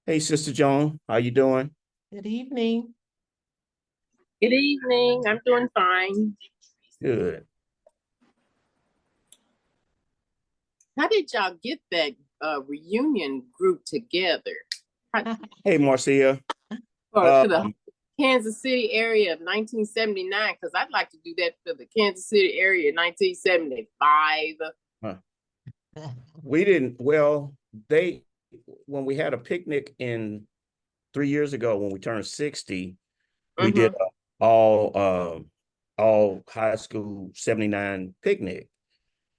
Hey, Sister Joan, how you doing? Good evening. Good evening. I'm doing fine. Good. How did y'all get that reunion group together? Hey, Marcia. For the Um, Kansas City area of 1979? Because I'd like to do that for the Kansas City area of 1975. huh. We didn't, well, they, when we had a picnic in 3 years ago, when we turned 60, we did Mm-hmm. all high school 79 picnic.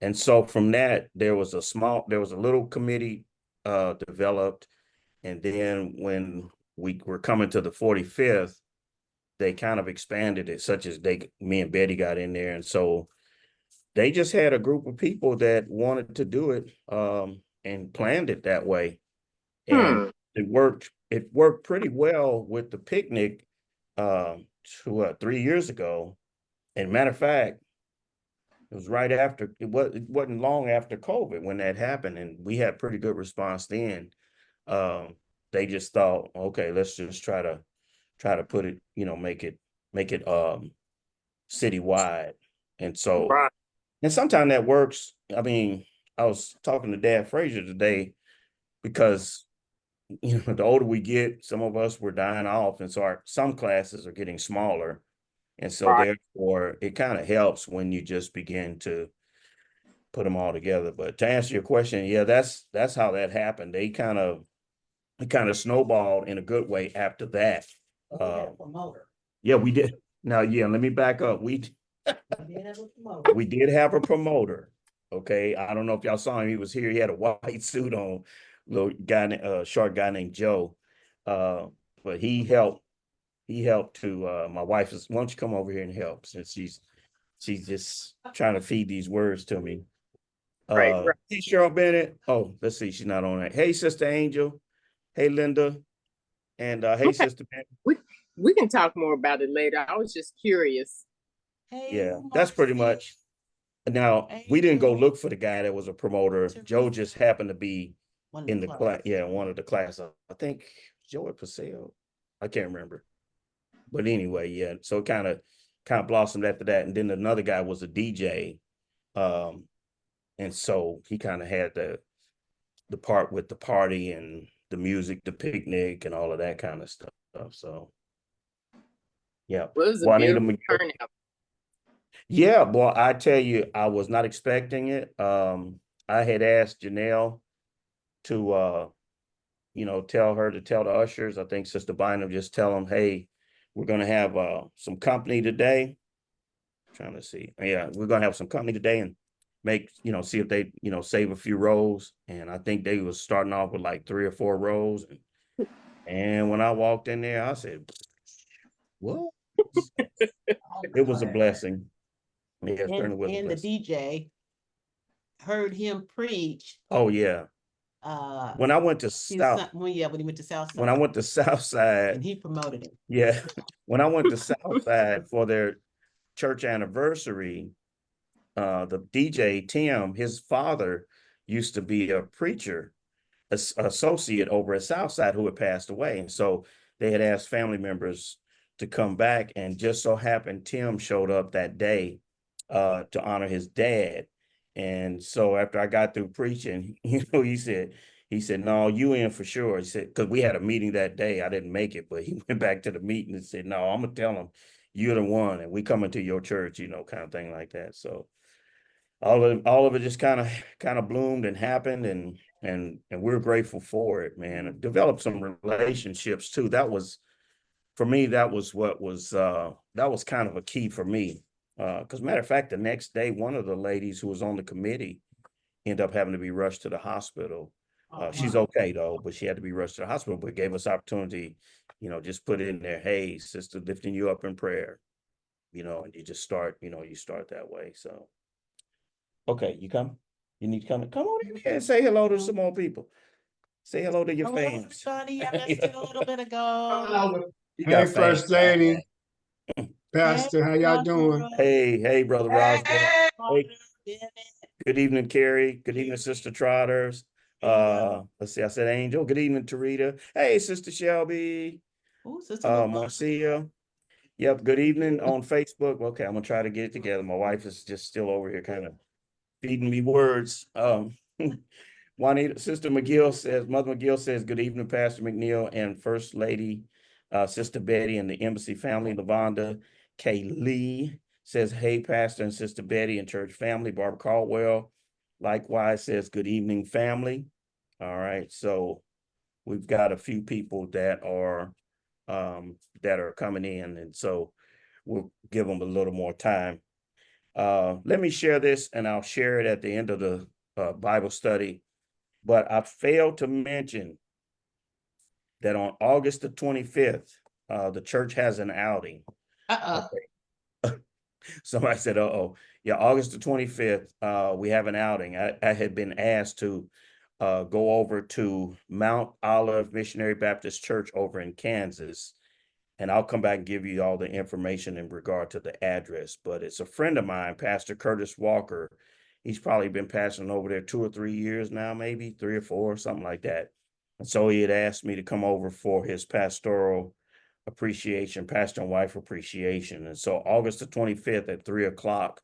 And so from that, there was a little committee developed. And then when we were coming to the 45th, they kind of expanded it, such as me and Betty got in there. And so they just had a group of people that wanted to do it, and planned it that way. And Hmm. it worked pretty well with the picnic, to 3 years ago. And matter of fact, it was right after, it wasn't long after COVID when that happened, and we had pretty good response then. Um, they just thought, okay, let's just try to put it, make it citywide. And so, Right. and sometimes that works. I mean, I was talking to Dad Frazier today because the older we get, some of us were dying off, and so some classes are getting smaller, and so Right. therefore it kind of helps when you just begin to put them all together. But to answer your question, yeah, that's how that happened. It kind of snowballed in a good way after that. Promoter. Yeah, we did. Now, yeah, let me back up. We did have a promoter. Okay, I don't know if y'all saw him. He was here. He had a white suit on. Little guy, short guy named Joe. Uh, but he helped. He helped to. My wife is. Why don't you come over here and help? Since she's just trying to feed these words to me. Right. Right. Hey, Cheryl Bennett. Oh, let's see. She's not on that. Hey, Sister Angel. Hey, Linda. And hey, Okay. Sister Bennett. We we can talk more about it later. I was just curious. Hey, Yeah, that's pretty Marcy. much. Now, we didn't go Angel. look for the guy that was a promoter. Joe Teresa. just happened to be One of in the the class. class. Yeah, one of the class. I think Joe or Paseo. I can't remember. But anyway, yeah. So it kind of blossomed after that. And then another guy was a DJ. Um, and so he kind of had the part with the party and the music, the picnic, and all of that kind of stuff. So yeah. Well, it was a Juanita beautiful McGill. turnout. Yeah, boy, I tell you, I was not expecting it. I had asked Janelle to tell her to tell the ushers. I think Sister Bynum just tell them, hey, we're gonna have some company today. Trying to see. Yeah, we're gonna have some company today and see if they, save a few rows. And I think they was starting off with like 3 or 4 rows. And when I walked in there, I said, what? It was a blessing. Yeah, it And certainly was a and the blessing. DJ heard him preach. Oh yeah. Uh, When I went to his South, son, when yeah, when he went to when I Southside, went to Southside, and he promoted him. yeah, when I went to Southside for their church anniversary, the DJ Tim, his father used to be a preacher, associate over at Southside who had passed away, and so they had asked family members to come back, and just so happened Tim showed up that day to honor his dad. And so after I got through preaching, he said, no, you in for sure. He said, because we had a meeting that day. I didn't make it, but he went back to the meeting and said, no, I'm gonna tell him you're the one and we coming to your church, kind of thing like that. So all of it just kind of bloomed and happened, and we're grateful for it, man. Developed some relationships too. That was, for me, that was kind of a key for me. Because matter of fact, the next day, one of the ladies who was on the committee ended up having to be rushed to the hospital. She's okay though, but she had to be rushed to the hospital, but gave us opportunity, just put in there, hey, sister, lifting you up in prayer, and you just start, you start that way. So, okay, you come? You need to come on in here and say hello to some more people. Say hello to your Hello, fans. everybody. I missed it a little bit ago. You Hey, got fans. First Lady, Hey, Pastor, how y'all doing? Hey, brother Roswell. Hey, Bennett. good evening, Carrie. Good evening, Sister Trotters. Let's see, I said Angel. Good evening, Tarita. Hey, Sister Shelby. Oh, Sister LaVonda. Marcia. Yep, good evening on Facebook. Okay, I'm gonna try to get it together. My wife is just still over here kind of feeding me words. Juanita, Sister McGill says, Mother McGill says, good evening, Pastor McNeil and First Lady, Sister Betty and the embassy family. Lavonda K. Lee says, hey, Pastor and Sister Betty and church family. Barbara Caldwell likewise says, good evening, family. All right, so we've got a few people that are coming in, and so we'll give them a little more time. Let me share this, and I'll share it at the end of the Bible study. But I failed to mention that on August the 25th, the church has an outing. Okay. Somebody said, uh-oh. Yeah, August the 25th, we have an outing. I had been asked to go over to Mount Olive Missionary Baptist Church over in Kansas. And I'll come back and give you all the information in regard to the address. But it's a friend of mine, Pastor Curtis Walker. He's probably been pastoring over there 2 or 3 years now, maybe 3 or 4, something like that. And so he had asked me to come over for his pastoral appreciation, pastor and wife appreciation. And so August the 25th at 3 o'clock,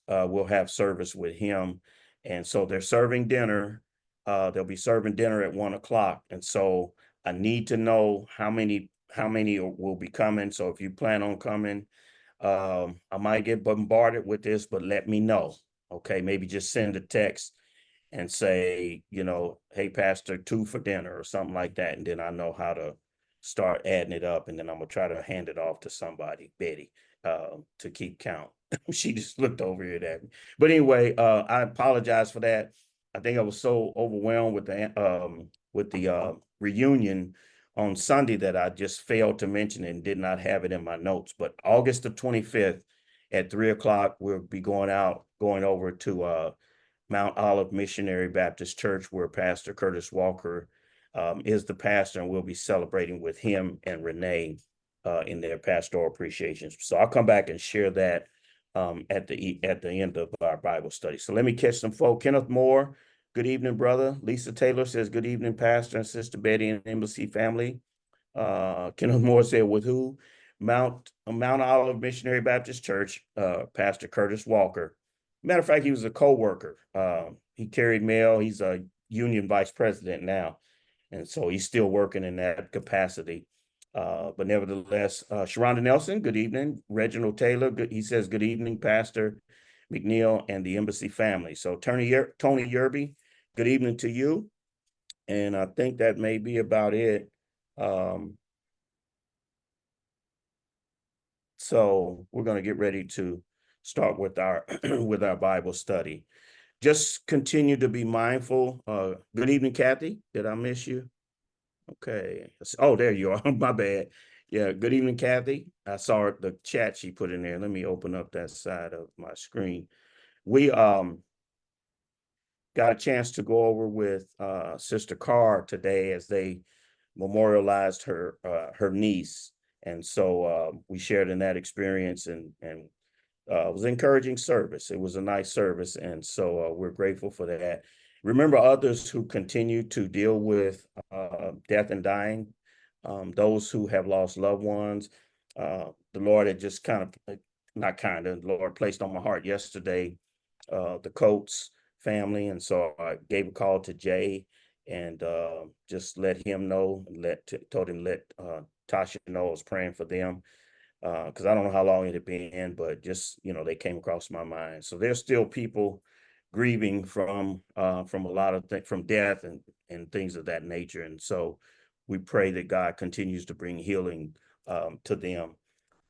we'll have service with him. And so they're serving dinner. They'll be serving dinner at 1 o'clock. And so I need to know how many will be coming. So if you plan on coming, I might get bombarded with this, but let me know. Okay, maybe just send a text and say, hey, Pastor, 2 for dinner or something like that. And then I know how to start adding it up. And then I'm going to try to hand it off to somebody, Betty, to keep count. She just looked over here at me. But anyway, I apologize for that. I think I was so overwhelmed with the reunion on Sunday that I just failed to mention it and did not have it in my notes. But August the 25th at 3 o'clock, we'll be going over to Mount Olive Missionary Baptist Church, where Pastor Curtis Walker is the pastor, and we'll be celebrating with him and Renee in their pastoral appreciations. So I'll come back and share that at the end of our Bible study. So let me catch some folk. Kenneth Moore, good evening, brother. Lisa Taylor says, good evening, Pastor and Sister Betty and Embassy family. Kenneth Moore said, with who? Mount Olive Missionary Baptist Church, Pastor Curtis Walker. Matter of fact, he was a co-worker. He carried mail. He's a union vice president now. And so he's still working in that capacity. But nevertheless, Sharonda Nelson, good evening. Reginald Taylor, he says, good evening, Pastor McNeil and the Embassy family. So Tony Yerby, good evening to you. And I think that may be about it. So we're going to get ready to start with our with our Bible study. Just continue to be mindful. Good evening, Kathy. Did I miss you? Okay. Oh, there you are. My bad. Yeah. Good evening, Kathy. I saw the chat she put in there. Let me open up that side of my screen. We got a chance to go over with Sister Carr today as they memorialized her niece, and so we shared in that experience, and it was an encouraging service. It was a nice service, and so we're grateful for that. Remember others who continue to deal with death and dying, those who have lost loved ones. The Lord had just the Lord placed on my heart yesterday the Coates family, and so I gave a call to Jay and just let him know, told him let Tasha know I was praying for them, because I don't know how long it had been, but just they came across my mind. So there's still people grieving from a lot of things, from death and things of that nature, and so we pray that God continues to bring healing to them.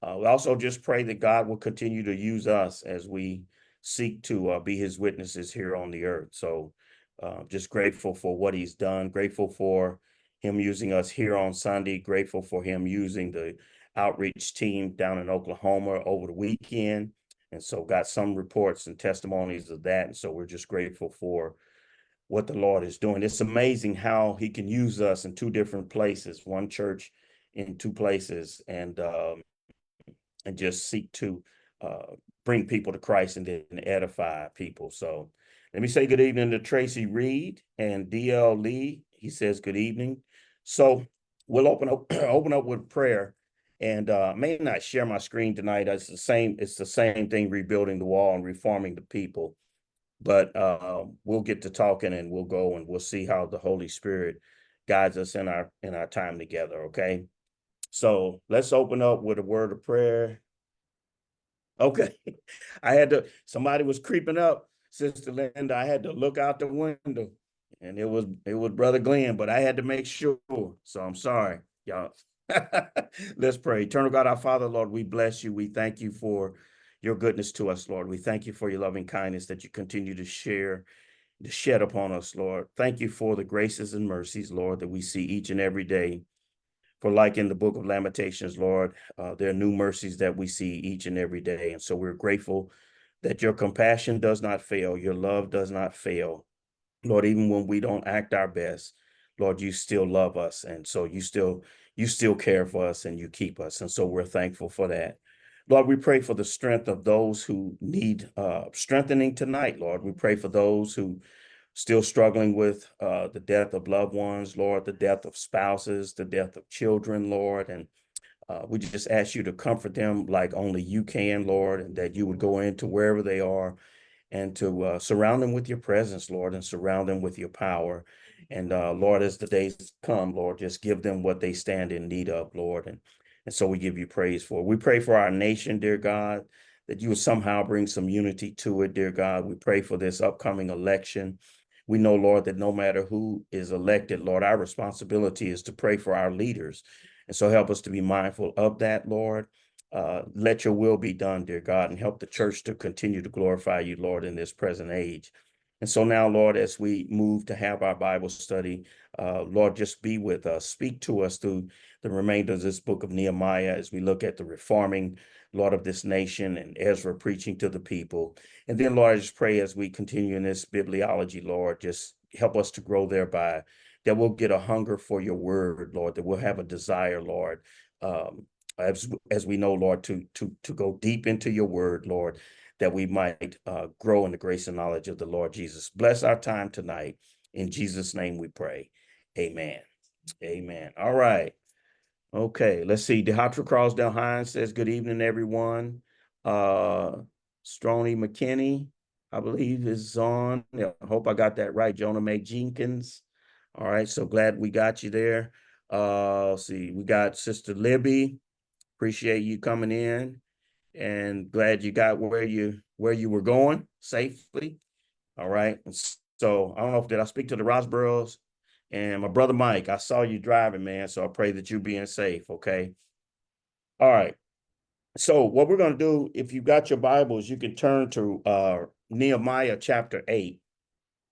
We also just pray that God will continue to use us as we seek to be his witnesses here on the earth. So just grateful for what he's done, grateful for him using us here on Sunday, grateful for him using the outreach team down in Oklahoma over the weekend. And so got some reports and testimonies of that. And so we're just grateful for what the Lord is doing. It's amazing how he can use us in 2 different places, one church in 2 places, and just seek to bring people to Christ and then edify people. So Let me say good evening to Tracy Reed and DL Lee. He says good evening. So we'll open up open up with prayer. And may not share my screen tonight. It's the same thing, rebuilding the wall and reforming the people. But we'll get to talking and we'll go and we'll see how the Holy Spirit guides us in our time together. Okay. So let's open up with a word of prayer. Okay. Somebody was creeping up, Sister Linda. I had to look out the window and it was Brother Glenn, but I had to make sure. So I'm sorry, y'all. Let's pray. Eternal God, our Father, Lord, we bless you. We thank you for your goodness to us, Lord. We thank you for your loving kindness that you continue to shed upon us, Lord. Thank you for the graces and mercies, Lord, that we see each and every day. For like in the book of Lamentations, Lord, there are new mercies that we see each and every day. And so we're grateful that your compassion does not fail, your love does not fail. Lord, even when we don't act our best, Lord, you still love us. And so you still care for us and you keep us. And so we're thankful for that. Lord, we pray for the strength of those who need strengthening tonight, Lord. We pray for those who still struggling with the death of loved ones, Lord, the death of spouses, the death of children, Lord. And we just ask you to comfort them like only you can, Lord, and that you would go into wherever they are and to surround them with your presence, Lord, and surround them with your power. And Lord, as the days come, Lord, just give them what they stand in need of, Lord. And so we give you praise for it. We pray for our nation, dear God, that you would somehow bring some unity to it, dear God. We pray for this upcoming election. We know, Lord, that no matter who is elected, Lord, our responsibility is to pray for our leaders. And so help us to be mindful of that, Lord. Let your will be done, dear God, and help the church to continue to glorify you, Lord, in this present age. And so now, Lord, as we move to have our Bible study, Lord, just be with us. Speak to us through the remainder of this book of Nehemiah as we look at the reforming, Lord, of this nation and Ezra preaching to the people. And then, Lord, I just pray as we continue in this bibliology, Lord, just help us to grow thereby, that we'll get a hunger for your word, Lord, that we'll have a desire, Lord, as we know, Lord, to go deep into your word, Lord, that we might grow in the grace and knowledge of the Lord Jesus. Bless our time tonight. In Jesus' name we pray. Amen. Amen. All right. Okay, let's see. Dehatra Crosdale Hines says, good evening, everyone. Stroney McKinney, I believe, is on. Yeah, I hope I got that right. Jonah May Jenkins. All right, so glad we got you there. Let's see, we got Sister Libby. Appreciate you coming in and glad you got where you were going safely. All right. And so I don't know if did I speak to the Rosboroughs and my brother Mike. I saw you driving, man. So I pray that you're being safe. Okay. All right. So what we're going to do, if you got your Bibles, you can turn to Nehemiah chapter 8,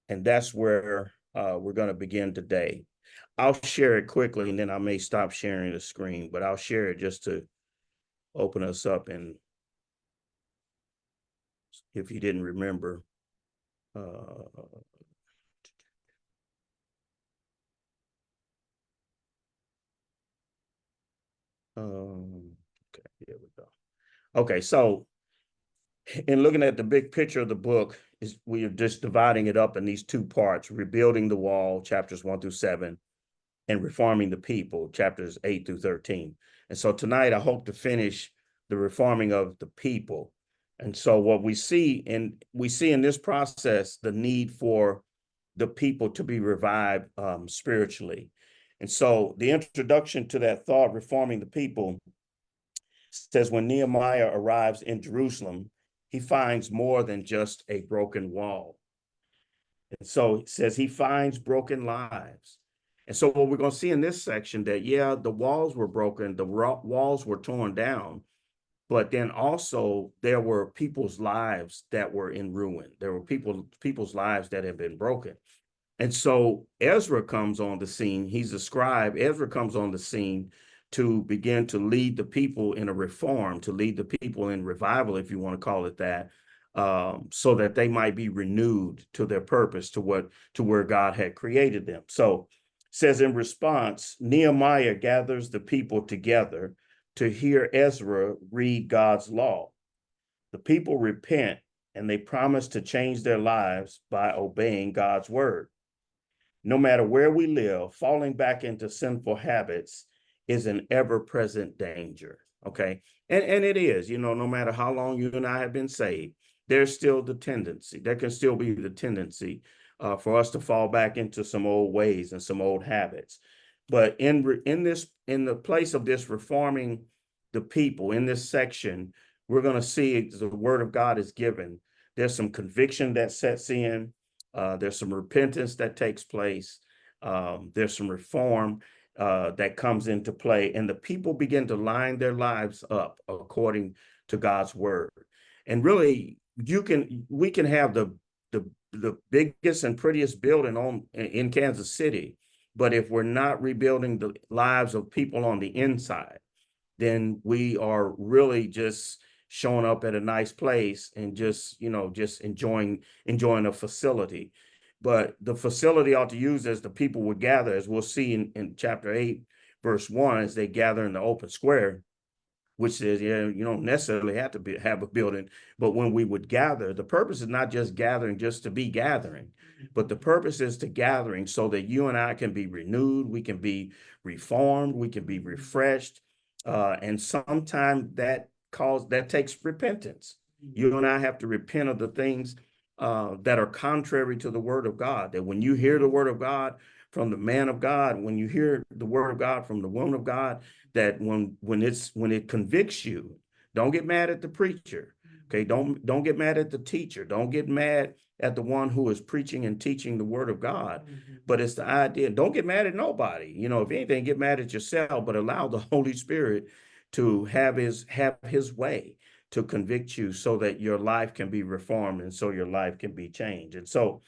and that's where we're going to begin today. I'll share it quickly and then I may stop sharing the screen, but I'll share it just to open us up. And if you didn't remember, okay, here we go. Okay, so in looking at the big picture of the book, we are just dividing it up in these two parts: rebuilding the wall, chapters 1 through 7, and reforming the people, chapters 8 through 13. And so tonight, I hope to finish the reforming of the people. And so what we see in this process, the need for the people to be revived spiritually. And so the introduction to that thought, reforming the people, says when Nehemiah arrives in Jerusalem, he finds more than just a broken wall. And so it says he finds broken lives. And so what we're going to see in this section that, yeah, the walls were broken, the walls were torn down, but then also there were people's lives that were in ruin. There were people's lives that had been broken. And so Ezra comes on the scene. He's a scribe. Ezra comes on the scene to begin to lead the people in a reform, to lead the people in revival, if you want to call it that, so that they might be renewed to their purpose, to where God had created them. So it says in response, Nehemiah gathers the people together to hear Ezra read God's law. The people repent and they promise to change their lives by obeying God's word. No matter where we live, falling back into sinful habits is an ever-present danger. Okay. And it is, no matter how long you and I have been saved, there's still the tendency, there can still be the tendency for us to fall back into some old ways and some old habits. But in the place of this reforming the people in this section, we're going to see the word of God is given. There's some conviction that sets in. There's some repentance that takes place. There's some reform that comes into play, and the people begin to line their lives up according to God's word. And really, we can have the biggest and prettiest building in Kansas City, but if we're not rebuilding the lives of people on the inside, then we are really just showing up at a nice place and just enjoying a facility. But the facility ought to use as the people would gather, as we'll see in chapter 8, verse 1, as they gather in the open square, which says, yeah, you don't necessarily have to have a building, but when we would gather, the purpose is not just gathering just to be gathering, but the purpose is to gathering so that you and I can be renewed, we can be reformed, we can be refreshed, and sometimes that takes repentance. You and I have to repent of the things that are contrary to the word of God, that when you hear the word of God from the man of God, when you hear the word of God from the woman of God, that when it convicts you, don't get mad at the preacher. Okay, don't get mad at the teacher. Don't get mad at the one who is preaching and teaching the word of God. But it's the idea, don't get mad at nobody. If anything, get mad at yourself, but allow the Holy Spirit to have his way to convict you so that your life can be reformed and so your life can be changed. And so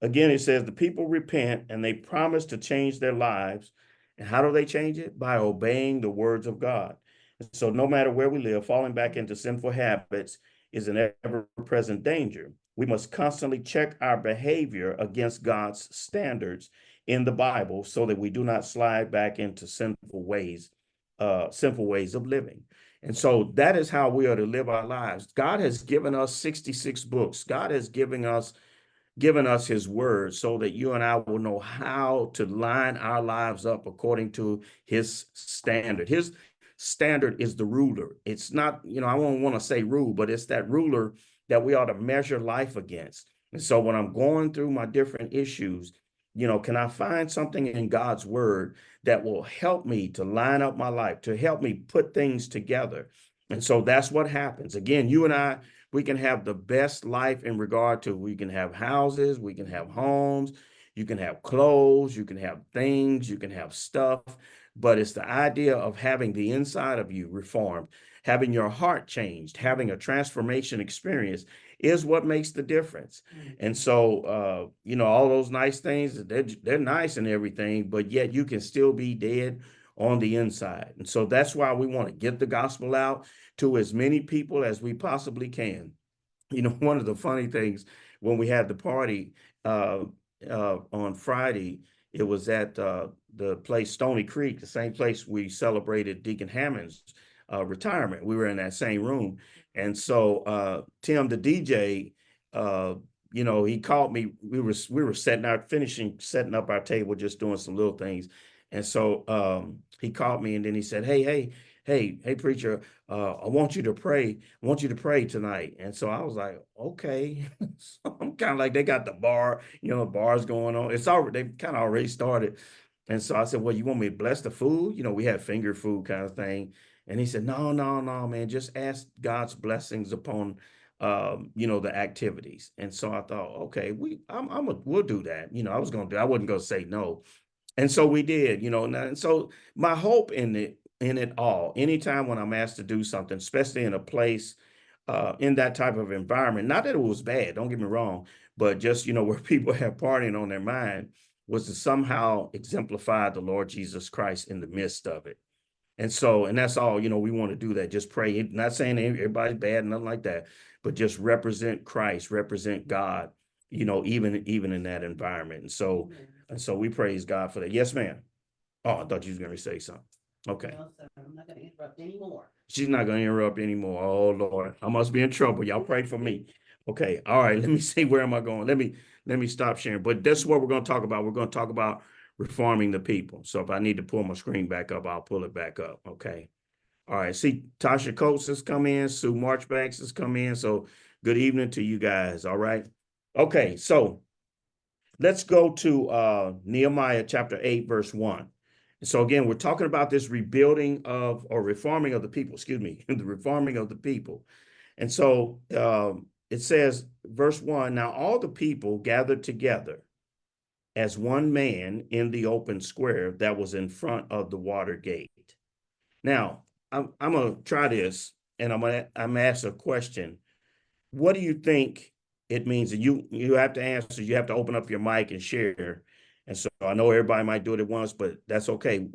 again, it says the people repent and they promise to change their lives. And how do they change it? By obeying the words of God. And so no matter where we live, falling back into sinful habits is an ever-present danger. We must constantly check our behavior against God's standards in the Bible so that we do not slide back into sinful ways of living. And so that is how we are to live our lives. God has given us 66 books. God has given us his word so that you and I will know how to line our lives up according to his standard. His standard is the ruler. It's not, I won't want to say rule, but it's that ruler that we ought to measure life against. And so when I'm going through my different issues, can I find something in God's word that will help me to line up my life, to help me put things together? And so that's what happens. Again, you and I, we can have the best life in regard to, we can have houses, we can have homes, you can have clothes, you can have things, you can have stuff, but it's the idea of having the inside of you reformed, having your heart changed, having a transformation experience is what makes the difference. And so, all those nice things, they're nice and everything, but yet you can still be dead on the inside. And so that's why we want to get the gospel out to as many people as we possibly can. One of the funny things when we had the party on Friday, it was at the place Stony Creek, the same place we celebrated Deacon Hammond's retirement. We were in that same room. And so Tim, the DJ, he called me. We were setting up our table, just doing some little things. And so he called me and then he said, hey, preacher, I want you to pray. I want you to pray tonight. And so I was like, okay. So I'm kind of like, they got the bars going on. They kind of already started. And so I said, well, you want me to bless the food? We had finger food kind of thing. And he said, no, man, just ask God's blessings upon, the activities. And so I thought, okay, we'll do that. I wasn't going to say no. And so we did, and so my hope in it all, anytime when I'm asked to do something, especially in a place, in that type of environment, not that it was bad, don't get me wrong, but just, where people have partying on their mind, was to somehow exemplify the Lord Jesus Christ in the midst of it. And that's all, we want to do that. Just pray. Not saying everybody's bad, nothing like that, but just represent Christ, represent God, even in that environment. And so we praise God for that. Yes, ma'am. Oh, I thought you was going to say something. Okay. No, sir, I'm not gonna interrupt anymore. She's not going to interrupt anymore. Oh, Lord. I must be in trouble. Y'all pray for me. Okay, all right. Let me see, where am I going? Let me stop sharing. But this is what we're going to talk about. We're going to talk about reforming the people. So if I need to pull my screen back up, I'll pull it back up. Okay. All right. See, Tasha Coates has come in. Sue Marchbanks has come in. So good evening to you guys. All right. Okay. So let's go to Nehemiah chapter 8, verse 1. So again, we're talking about this rebuilding of, or reforming of the people, excuse me, the reforming of the people. And so it says, verse 1, now all the people gathered together as one man in the open square that was in front of the water gate. Now, I'm going to try this, and I'm ask a question. What do you think it means? And you have to answer. You have to open up your mic and share. And so I know everybody might do it at once, but that's okay.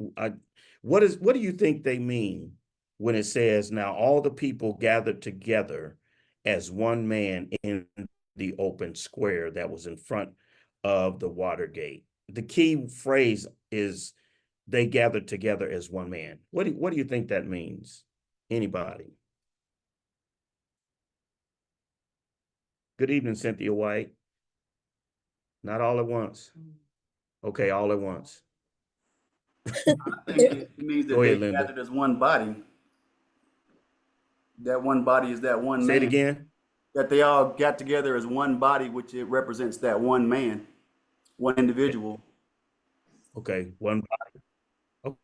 What do you think they mean when it says, now all the people gathered together as one man in the open square that was in front of the water gate? The key phrase is they gathered together as one man. What do you think that means? Anybody? Good evening, Cynthia White. Not all at once. Okay, all at once. I think it means Go that they ahead, Linda. gathered as one body. That one body is that one Say it man. again. That they all got together as one body, which it represents that one man, one individual. Okay, one body. Oh,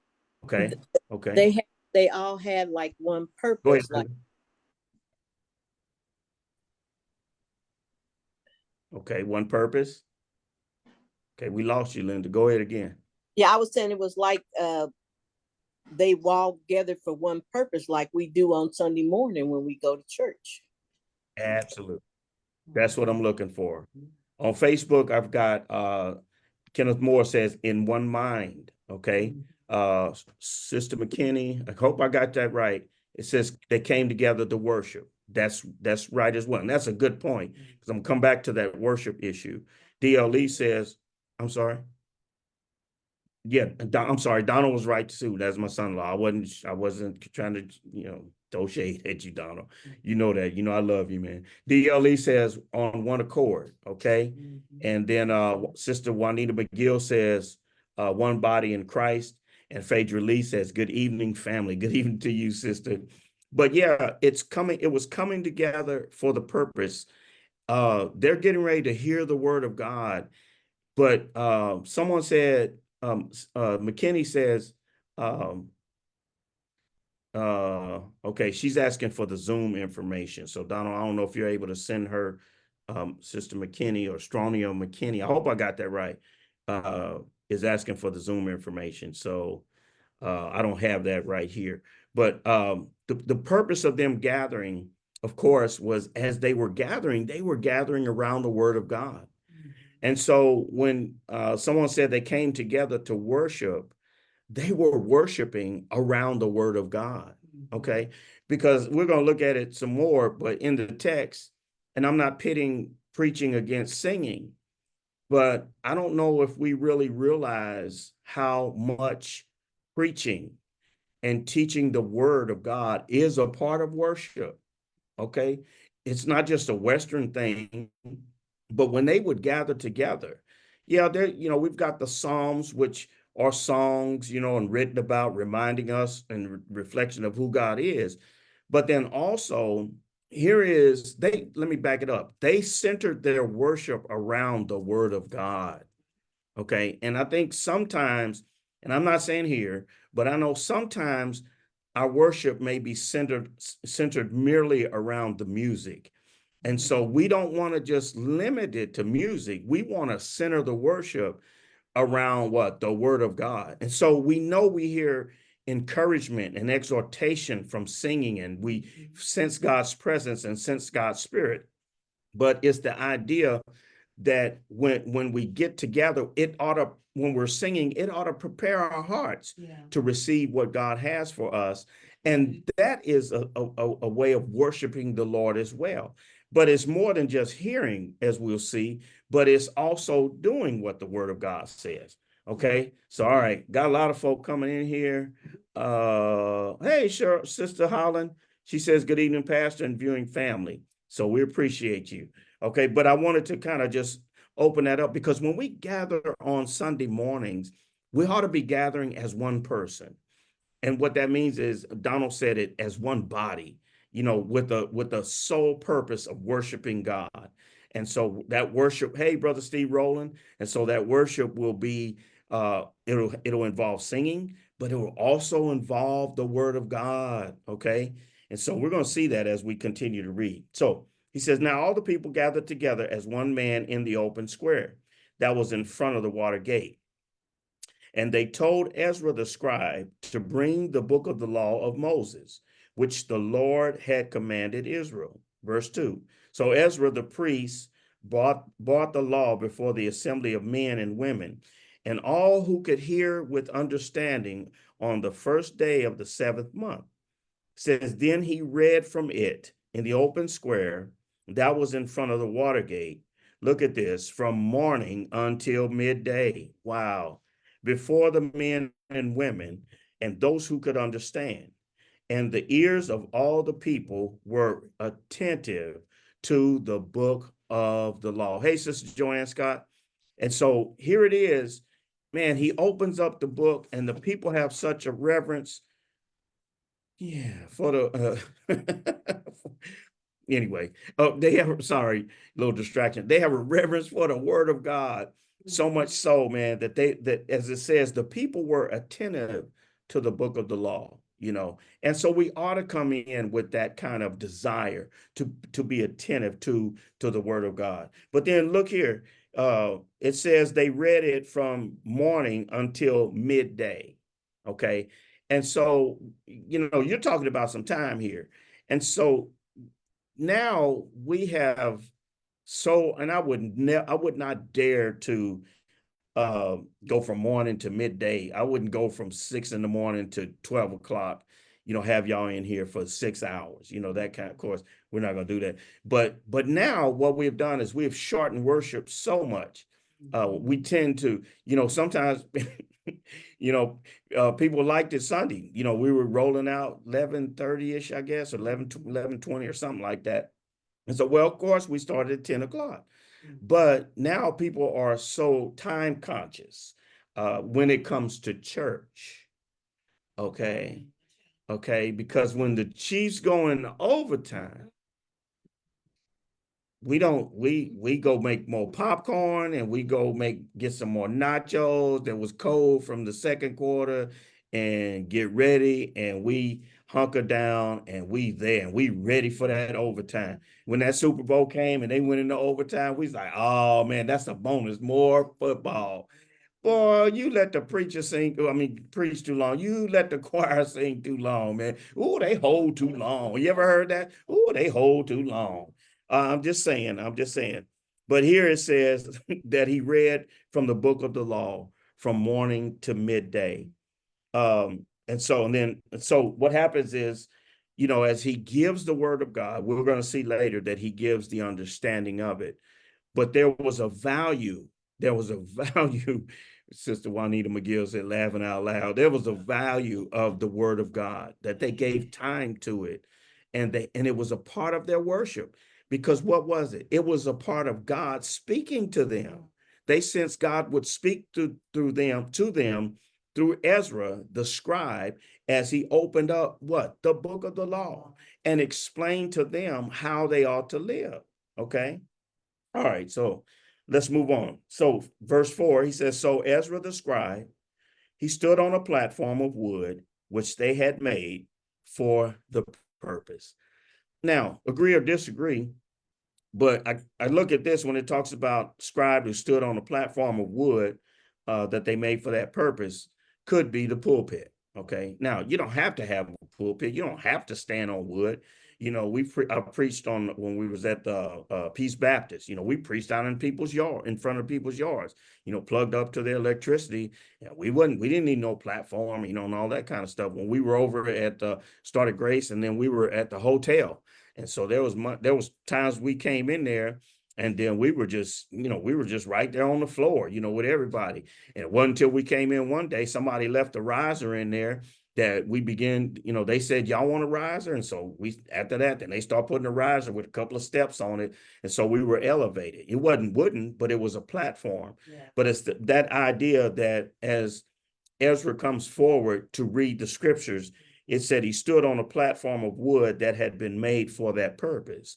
okay, okay. They all had like one Go ahead, purpose. Like, Linda. Okay, one purpose. Okay, we lost you, Linda. Go ahead again. yeah, I was saying it was like they all gathered for one purpose, like we do on Sunday morning when we go to church. Absolutely. That's what I'm looking for. On Facebook, I've got Kenneth Moore says in one mind. Okay. Sister McKinney, I hope I got that right. It says they came together to worship. That's right as well. And that's a good point, because I'm gonna come back to that worship issue. DLE says, I'm sorry. Yeah, I'm sorry. Donald was right too. That's my son-in-law. I wasn't trying to, throw shade at you, Donald. You know that. You know I love you, man. DLE says on one accord. Okay, and then Sister Juanita McGill says one body in Christ, and Phaedra Lee says good evening, family. Good evening to you, sister. But yeah, it's coming. It was coming together for the purpose. They're getting ready to hear the word of God. But someone said, McKinney says, okay, she's asking for the Zoom information. So Donald, I don't know if you're able to send her Sister McKinney or Stronio McKinney. I hope I got that right. Is asking for the Zoom information. So I don't have that right here. But the purpose of them gathering, of course, was as they were gathering around the word of God. And so when someone said they came together to worship, they were worshiping around the word of God. Okay. Because we're going to look at it some more, but in the text, and I'm not pitting preaching against singing, but I don't know if we really realize how much preaching and teaching the word of God is a part of worship. Okay. It's not just a Western thing, but when they would gather together, yeah, there, we've got the Psalms, which are songs, and written about reminding us and reflection of who God is. But then also, let me back it up. They centered their worship around the word of God. Okay. And I think sometimes, and I'm not saying here, but I know sometimes our worship may be centered merely around the music. And so we don't want to just limit it to music. We want to center the worship around what? The word of God. And so we know we hear encouragement and exhortation from singing, and we sense God's presence and sense God's spirit. But it's the idea that when we get together, when we're singing, it ought to prepare our hearts to receive what God has for us. And that is a way of worshiping the Lord as well. But it's more than just hearing, as we'll see, but it's also doing what the word of God says. Okay. So, all right. Got a lot of folk coming in here. Hey, sure, Sister Holland. She says, good evening, Pastor and viewing family. So we appreciate you. Okay, but I wanted to kind of just open that up because when we gather on Sunday mornings, we ought to be gathering as one person. And what that means is Donald said it as one body, with a sole purpose of worshiping God. And so that worship, hey, Brother Steve Rowland, and so that worship will be it'll involve singing, but it will also involve the word of God. Okay. And so we're going to see that as we continue to read. So he says, now all the people gathered together as one man in the open square that was in front of the water gate. And they told Ezra the scribe to bring the book of the law of Moses, which the Lord had commanded Israel. Verse 2. So Ezra the priest brought the law before the assembly of men and women, and all who could hear with understanding on the first day of the seventh month. Says, then he read from it in the open square that was in front of the water gate. Look at this, from morning until midday. Wow. Before the men and women and those who could understand. And the ears of all the people were attentive to the book of the law. Hey, Sister Joanne Scott. And so here it is, man, he opens up the book and the people have such a reverence. Yeah, for the anyway, they have, sorry, little distraction. They have a reverence for the word of God, so much so, man, that that as it says, the people were attentive to the book of the law, and so we ought to come in with that kind of desire to be attentive to the word of God. But then look here, it says they read it from morning until midday. Okay. And so, you're talking about some time here. And so now we have and I would not dare to go from morning to midday. I wouldn't go from 6 in the morning to 12 o'clock, have y'all in here for 6 hours, that kind of course, we're not going to do that. But now what we've done is we've shortened worship so much. We tend to, sometimes, people liked it Sunday. We were rolling out 11:30-ish, I guess, or 11:20 or something like that. And so, well, of course, we started at 10 o'clock. But now people are so time conscious when it comes to church. Okay. Okay. Because when the Chiefs go in overtime, we go make more popcorn and we go get some more nachos that was cold from the second quarter and get ready and we hunker down and we ready for that overtime. When that Super Bowl came and they went into overtime, we was like, oh man, that's a bonus, more football. Boy, you let the preacher preach too long. You let the choir sing too long, man. Ooh, they hold too long. You ever heard that? Ooh, they hold too long. I'm just saying. But here it says that he read from the book of the law from morning to midday. And so what happens is, as he gives the word of God, we're going to see later that he gives the understanding of it. But there was a value. Sister Juanita McGill said, laughing out loud. There was a value of the word of God that they gave time to it. And it was a part of their worship. Because what was it? It was a part of God speaking to them. They sensed God would speak to them through Ezra, the scribe, as he opened up the book of the law and explained to them how they ought to live. Okay. All right. So let's move on. So verse 4, he says, so Ezra the scribe, he stood on a platform of wood, which they had made for the purpose. Now, agree or disagree, but I look at this when it talks about scribe who stood on a platform of wood that they made for that purpose, could be the pulpit. Okay. Now, you don't have to have a pulpit. You don't have to stand on wood. I preached on when we was at the Peace Baptist. We preached out in people's yard, in front of people's yards. Plugged up to their electricity. We didn't need no platform. And all that kind of stuff. When we were over at Started Grace, and then we were at the hotel, and so there was times we came in there, and then we were just right there on the floor, with everybody. And it wasn't until we came in one day, somebody left a riser in there. that we begin, they said, y'all want a riser? And so after that, then they start putting a riser with a couple of steps on it. And so we were elevated. It wasn't wooden, but it was a platform. Yeah. But it's that idea that as Ezra comes forward to read the scriptures, it said he stood on a platform of wood that had been made for that purpose.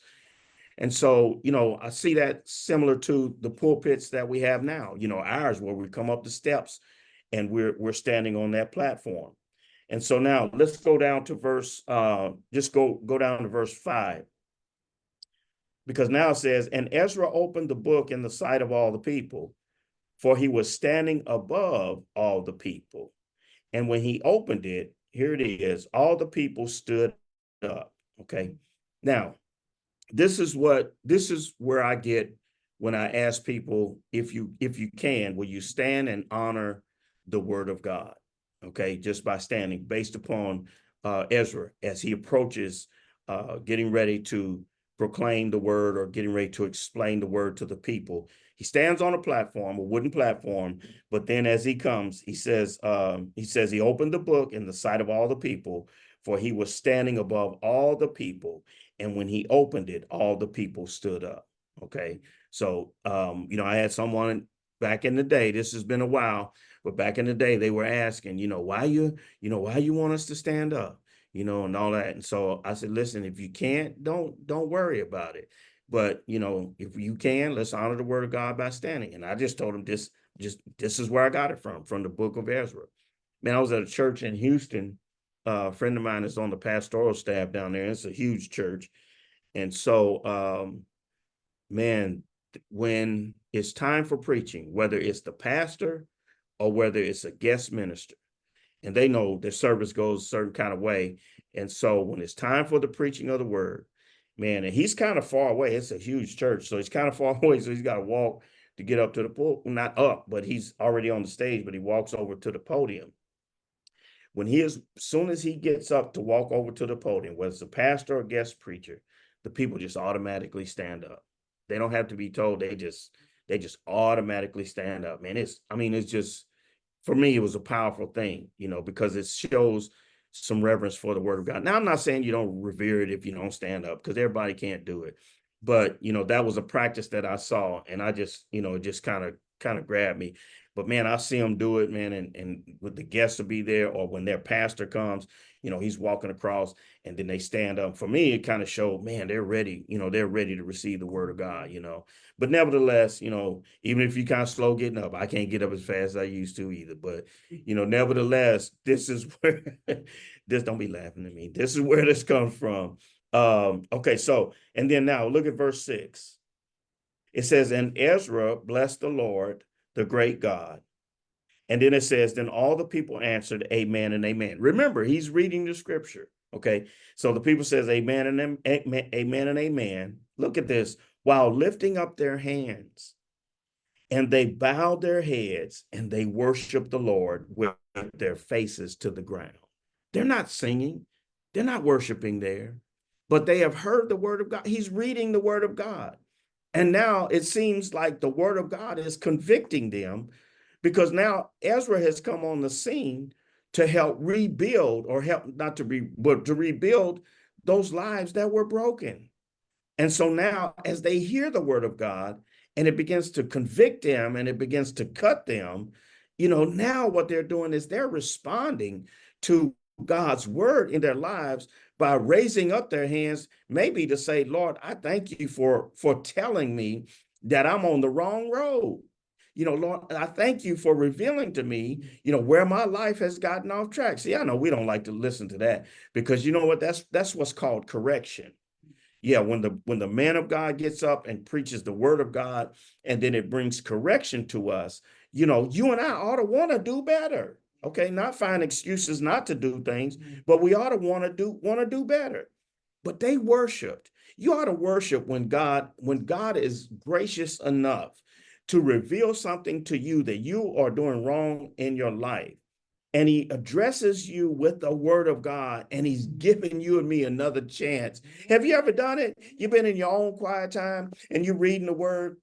And so, I see that similar to the pulpits that we have now, ours, where we come up the steps and we're standing on that platform. And so now let's go down to verse, just go down to verse 5. Because now it says, and Ezra opened the book in the sight of all the people, for he was standing above all the people. And when he opened it, here it is, all the people stood up. Okay. Now, this is where I get when I ask people, if you can, will you stand and honor the word of God? Okay, just by standing, based upon Ezra as he approaches getting ready to proclaim the word or getting ready to explain the word to the people. He stands on a platform, a wooden platform, but then as he comes, he says he opened the book in the sight of all the people, for he was standing above all the people. And when he opened it, all the people stood up. Okay. So, I had someone back in the day, this has been a while, but back in the day, they were asking, why you want us to stand up, and all that. And so I said, listen, if you can't, don't worry about it. But, if you can, let's honor the word of God by standing. And I just told him this is where I got it from the book of Ezra. Man, I was at a church in Houston. A friend of mine is on the pastoral staff down there. It's a huge church. And so, man, when it's time for preaching, whether it's the pastor or whether it's a guest minister, and they know their service goes a certain kind of way. And so when it's time for the preaching of the word, man, and he's kind of far away. It's a huge church. So he's kind of far away. So he's got to walk to get up to the pulpit, not up, but he's already on the stage, but he walks over to the podium. As soon as he gets up to walk over to the podium, whether it's a pastor or guest preacher, the people just automatically stand up. They don't have to be told. They just automatically stand up, man. It's just, for me, it was a powerful thing, because it shows some reverence for the word of God. Now, I'm not saying you don't revere it if you don't stand up, because everybody can't do it. But, that was a practice that I saw, and I just, it just kind of grabbed me. But man, I see them do it, man, and with the guests will be there, or when their pastor comes, he's walking across, and then they stand up. For me, it kind of showed, man, they're ready, they're ready to receive the word of God, But nevertheless, even if you kind of slow getting up, I can't get up as fast as I used to either. But, nevertheless, this is where, don't be laughing at me. This is where this comes from. Okay, so, and then now look at verse 6. It says, and Ezra blessed the Lord, the great God. And then it says, then all the people answered, amen and amen. Remember, he's reading the scripture. Okay. So the people says, amen and amen and amen. Look at this. While lifting up their hands, and they bowed their heads and they worshiped the Lord with their faces to the ground. They're not singing. They're not worshiping there, but they have heard the word of God. He's reading the word of God. And now it seems like the word of God is convicting them, because now Ezra has come on the scene to help rebuild, or help not to but to rebuild those lives that were broken. And so now as they hear the word of God and it begins to convict them and it begins to cut them, now what they're doing is they're responding to God's word in their lives by raising up their hands, maybe to say, Lord, I thank you for telling me that I'm on the wrong road. Lord, I thank you for revealing to me, where my life has gotten off track. See, I know we don't like to listen to that, because you know what, that's what's called correction. Yeah, when the man of God gets up and preaches the word of God, and then it brings correction to us, you and I ought to want to do better. Okay, not find excuses not to do things, but we ought to want to do better. But they worshiped. You ought to worship when God is gracious enough to reveal something to you that you are doing wrong in your life. And he addresses you with the word of God, and he's giving you and me another chance. Have you ever done it? You've been in your own quiet time and you're reading the word,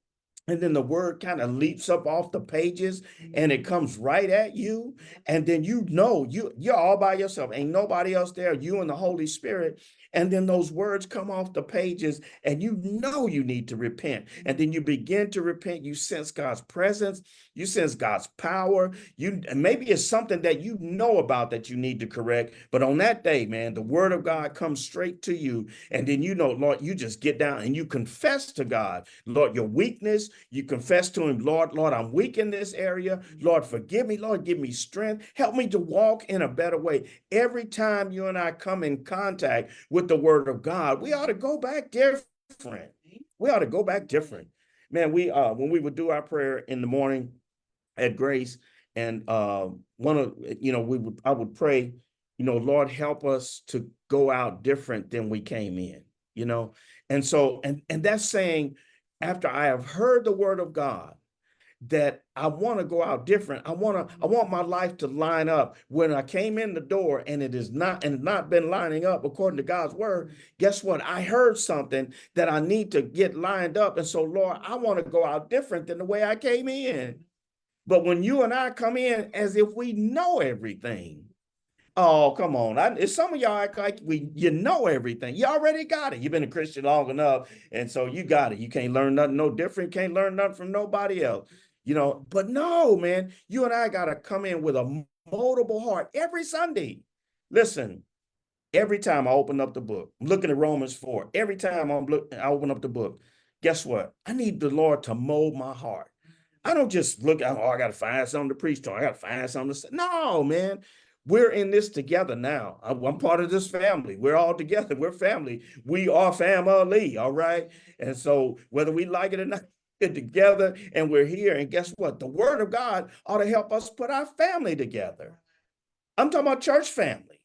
and then the word kind of leaps up off the pages and it comes right at you. And then you're all by yourself. Ain't nobody else there, you and the Holy Spirit. And then those words come off the pages and you need to repent. And then you begin to repent. You sense God's presence. You sense God's power. Maybe it's something that you know about that you need to correct. But on that day, man, the word of God comes straight to you. And then Lord, you just get down and you confess to God, Lord, your weakness. You confess to him, Lord, I'm weak in this area. Lord, forgive me. Lord, give me strength. Help me to walk in a better way. Every time you and I come in contact with the word of God, we ought to go back different. We ought to go back different. Man, when we would do our prayer in the morning at Grace, and I would pray, Lord, help us to go out different than we came in, and so and that's saying, after I have heard the word of God, that I want to go out different. I want my life to line up. When I came in the door and it is not been lining up according to God's word, guess what? I heard something that I need to get lined up. And so, Lord, I want to go out different than the way I came in. But when you and I come in as if we know everything, oh, come on. Some of y'all act like you know everything. You already got it. You've been a Christian long enough. And so you got it. You can't learn nothing no different. Can't learn nothing from nobody else. But no, man, you and I got to come in with a moldable heart every Sunday. Listen, every time I open up the book, I'm looking at Romans 4. Every time I open up the book, guess what? I need the Lord to mold my heart. I don't just look at, I got to find something to preach to. I got to find something to say. No, man. We're in this together now. I'm part of this family. We're all together. We're family. We are family. All right. And so whether we like it or not, we're together and we're here. And guess what? The word of God ought to help us put our family together. I'm talking about church family.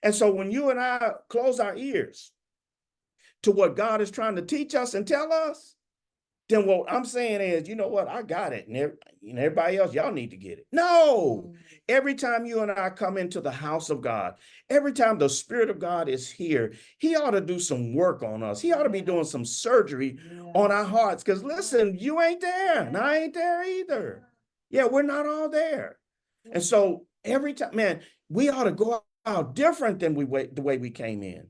And so when you and I close our ears to what God is trying to teach us and tell us, then what I'm saying is, you know what? I got it. And everybody else, y'all need to get it. No. Every time you and I come into the house of God, every time the Spirit of God is here, he ought to do some work on us. He ought to be doing some surgery on our hearts. Because listen, you ain't there. And I ain't there either. Yeah, we're not all there. And so every time, man, we ought to go out different than the way we came in.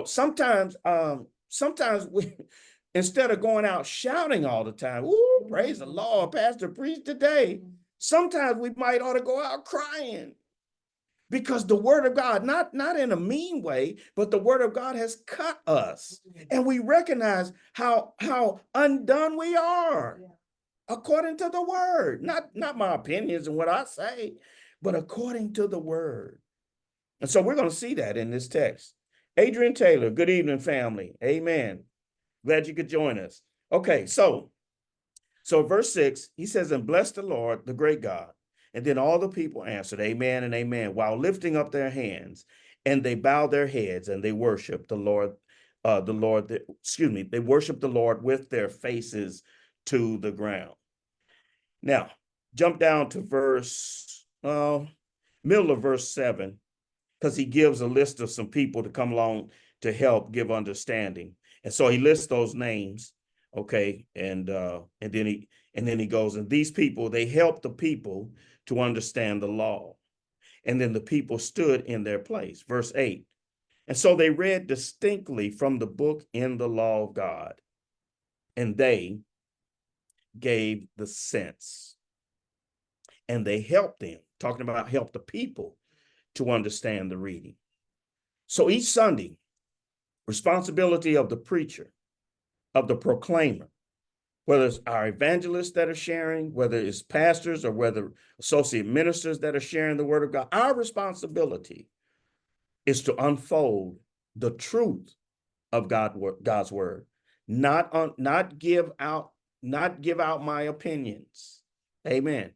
Sometimes we, instead of going out shouting all the time, ooh, praise the Lord, Pastor preached today. Sometimes we might ought to go out crying, because the word of God, not in a mean way, but the word of God has cut us. And we recognize how undone we are according to the word. Not my opinions and what I say, but according to the word. And so we're going to see that in this text. Adrian Taylor, good evening, family. Amen. Glad you could join us. Okay, so verse 6, he says, and bless the Lord, the great God. And then all the people answered, amen and amen, while lifting up their hands. And they bowed their heads and they worshiped the Lord, they worshiped the Lord with their faces to the ground. Now, jump down to middle of verse 7, because he gives a list of some people to come along to help give understanding. And so he lists those names, okay, and then he goes, and these people, they helped the people to understand the law. And then the people stood in their place. Verse 8. And so they read distinctly from the book in the law of God, and they gave the sense. And they helped them, talking about help the people to understand the reading. So each Sunday, responsibility of the preacher, of the proclaimer, whether it's our evangelists that are sharing, whether it's pastors or whether associate ministers that are sharing the word of God, our responsibility is to unfold the truth of God's word, not give out my opinions. Amen.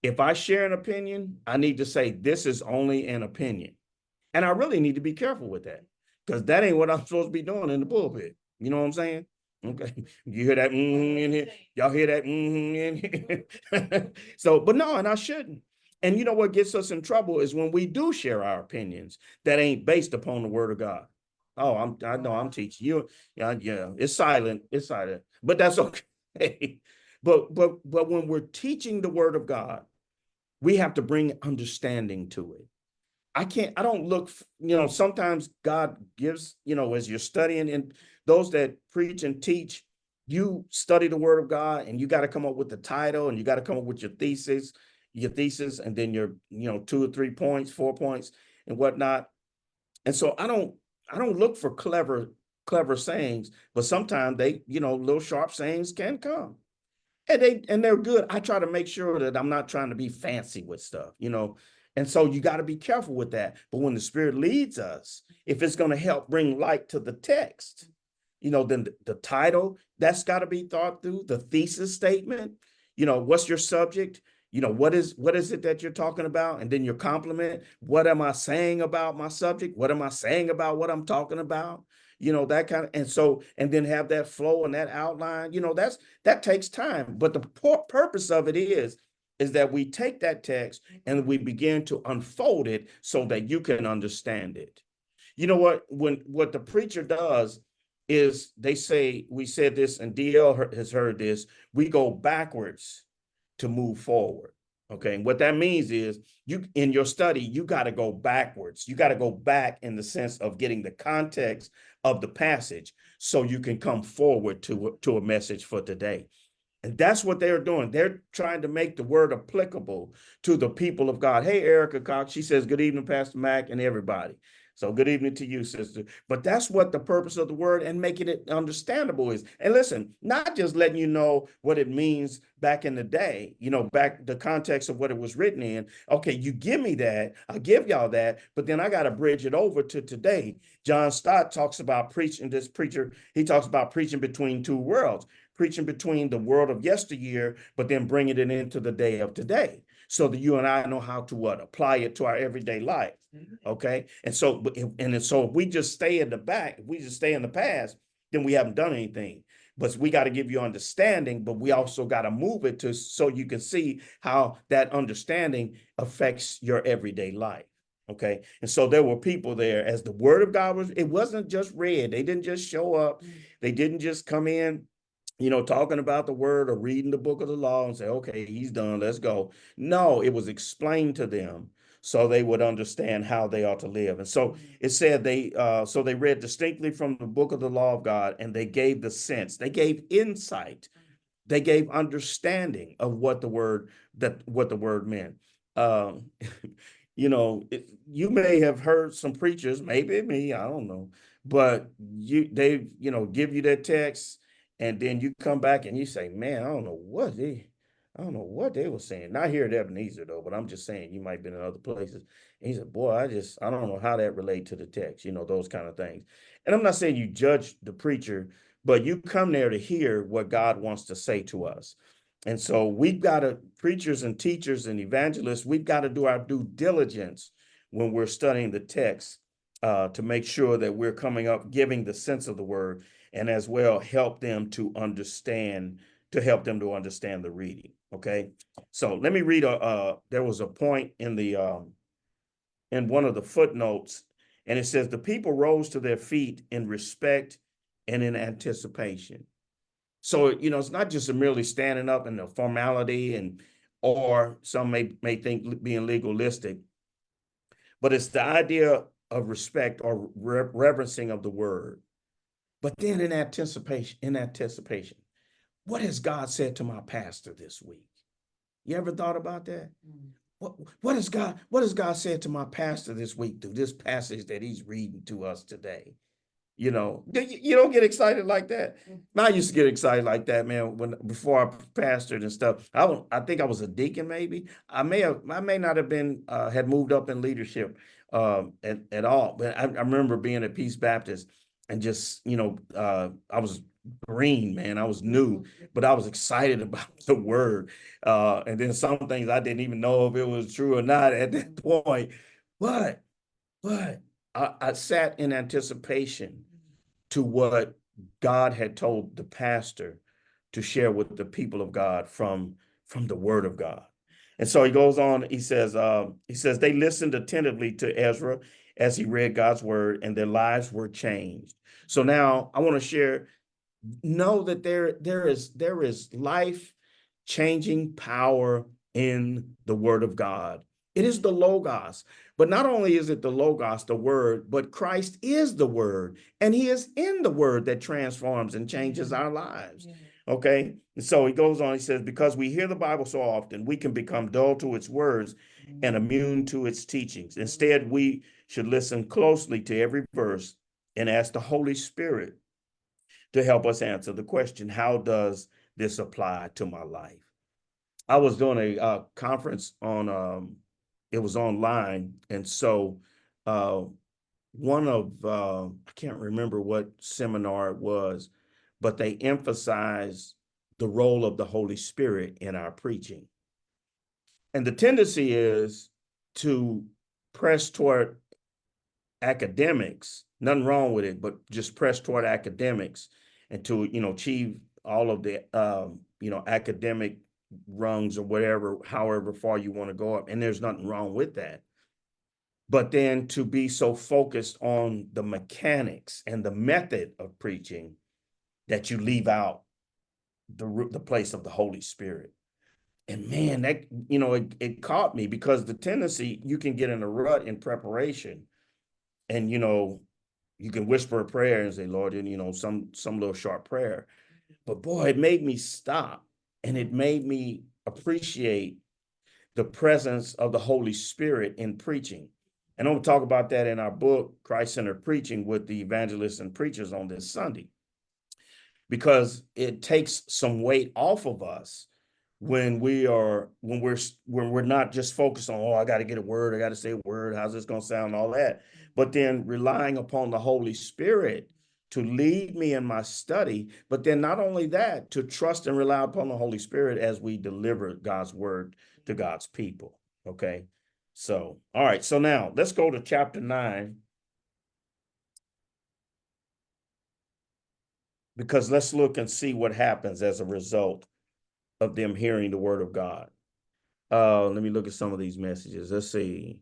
If I share an opinion, I need to say this is only an opinion. And I really need to be careful with that, because that ain't what I'm supposed to be doing in the pulpit. You know what I'm saying? Okay. You hear that in here? Y'all hear that in here? So, but no, and I shouldn't. And you know what gets us in trouble is when we do share our opinions that ain't based upon the word of God. Oh, I know I'm teaching you. Yeah, it's silent. It's silent, but that's okay. But when we're teaching the word of God, we have to bring understanding to it. I don't look, sometimes God gives, as you're studying, and those that preach and teach, you study the word of God and you got to come up with the title and you got to come up with your thesis, and then your, 2 or 3 points, 4 points and whatnot. And so I don't look for clever sayings, but sometimes they, little sharp sayings can come. And they're good. I try to make sure that I'm not trying to be fancy with stuff, And so you got to be careful with that. But when the Spirit leads us, if it's going to help bring light to the text, then the title, that's got to be thought through, the thesis statement, what's your subject? What is it that you're talking about? And then your complement. What am I saying about my subject? What am I saying about what I'm talking about? That kind of, and then have that flow and that outline, that takes time. But the purpose of it is that we take that text and we begin to unfold it so that you can understand it. You know what the preacher does is they say, we said this, and DL has heard this, we go backwards to move forward. Okay. And what that means is you, in your study, you got to go backwards. You got to go back in the sense of getting the context of the passage so you can come forward to a message for today. And that's what they're doing. They're trying to make the word applicable to the people of God. Hey, Erica Cox, she says, good evening, Pastor Mac and everybody. So good evening to you, sister. But that's what the purpose of the word and making it understandable is. And listen, not just letting you know what it means back in the day, back the context of what it was written in. Okay, you give me that, I'll give y'all that, but then I got to bridge it over to today. John Stott talks about preaching, this preacher, he talks about preaching between two worlds, preaching between the world of yesteryear, but then bringing it into the day of today, so that you and I know how to apply it to our everyday life. Okay. And so if we just stay in the back, if we just stay in the past, then we haven't done anything. But we got to give you understanding, but we also got to move it to so you can see how that understanding affects your everyday life. Okay. And so there were people there as the word of God it wasn't just read. They didn't just show up. They didn't just come in, talking about the word or reading the book of the law and say, okay, he's done, let's go. No, it was explained to them so they would understand how they ought to live. And so it said so they read distinctly from the book of the law of God, and they gave the sense, they gave insight, they gave understanding of what the word meant. Um, you may have heard some preachers, maybe me, I don't know, but they give you that text, and then you come back and you say, man, I don't know what they were saying. Not here at Ebenezer though, but I'm just saying you might have been in other places. And he said, boy, I don't know how that relate to the text, those kind of things. And I'm not saying you judge the preacher, but you come there to hear what God wants to say to us. And so preachers and teachers and evangelists, we've got to do our due diligence when we're studying the text to make sure that we're coming up, giving the sense of the word, and as well help them to understand the reading. Okay. So let me read there was a point in in one of the footnotes, and it says the people rose to their feet in respect and in anticipation. So, it's not just merely standing up in the formality or some may think being legalistic, but it's the idea of respect or reverencing of the word. But then in anticipation, what has God said to my pastor this week? You ever thought about that? What has God said to my pastor this week through this passage that he's reading to us today? You don't get excited like that. I used to get excited like that, man, before I pastored and stuff. I think I was a deacon, maybe. I may not have been had moved up in leadership at all. But I remember being at Peace Baptist and just, I was green, man. I was new, but I was excited about the word. And then some things I didn't even know if it was true or not at that point. But I sat in anticipation to what God had told the pastor to share with the people of God from the word of God. And so he goes on, he says, they listened attentively to Ezra as he read God's word, and their lives were changed. So now I want to share, know that there is life life-changing power in the word of God. It is the Logos. But not only is it the Logos, the word, but Christ is the word. And he is in the word that transforms and changes our lives. Okay. And so he goes on, he says, because we hear the Bible so often, we can become dull to its words and immune to its teachings. Instead, we should listen closely to every verse and ask the Holy Spirit to help us answer the question, how does this apply to my life? I was doing a conference on, it was online. And so one of, I can't remember what seminar it was, but they emphasized the role of the Holy Spirit in our preaching. And the tendency is to press toward academics, nothing wrong with it, but just press toward academics and to, achieve all of the, academic rungs or whatever, however far you want to go up. And there's nothing wrong with that. But then to be so focused on the mechanics and the method of preaching that you leave out the place of the Holy Spirit. And man, that, it caught me, because the tendency, you can get in a rut in preparation, and, you can whisper a prayer and say, Lord, and, some little short prayer. But boy, it made me stop, and it made me appreciate the presence of the Holy Spirit in preaching. And I'm going to talk about that in our book, Christ-Centered Preaching, with the evangelists and preachers on this Sunday, because it takes some weight off of us when we're not just focused on, oh, I got to get a word, I got to say a word, how's this going to sound, all that, but then relying upon the Holy Spirit to lead me in my study. But then not only that, to trust and rely upon the Holy Spirit as we deliver God's word to God's people. Okay. So, all right. So now let's go to chapter 9, because let's look and see what happens as a result of them hearing the word of God. Let me look at some of these messages. Let's see.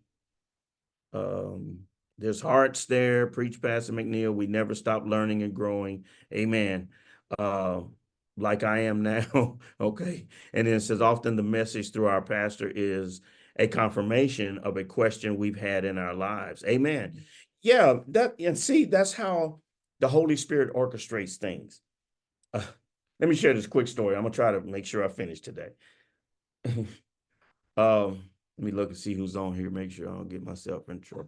There's hearts there. Preach, Pastor McNeil. We never stop learning and growing. Amen. Like I am now. Okay. And then it says, often the message through our pastor is a confirmation of a question we've had in our lives. Amen. Yeah. And see, that's how the Holy Spirit orchestrates things. Let me share this quick story. I'm gonna try to make sure I finish today. Let me look and see who's on here, make sure I don't get myself in trouble.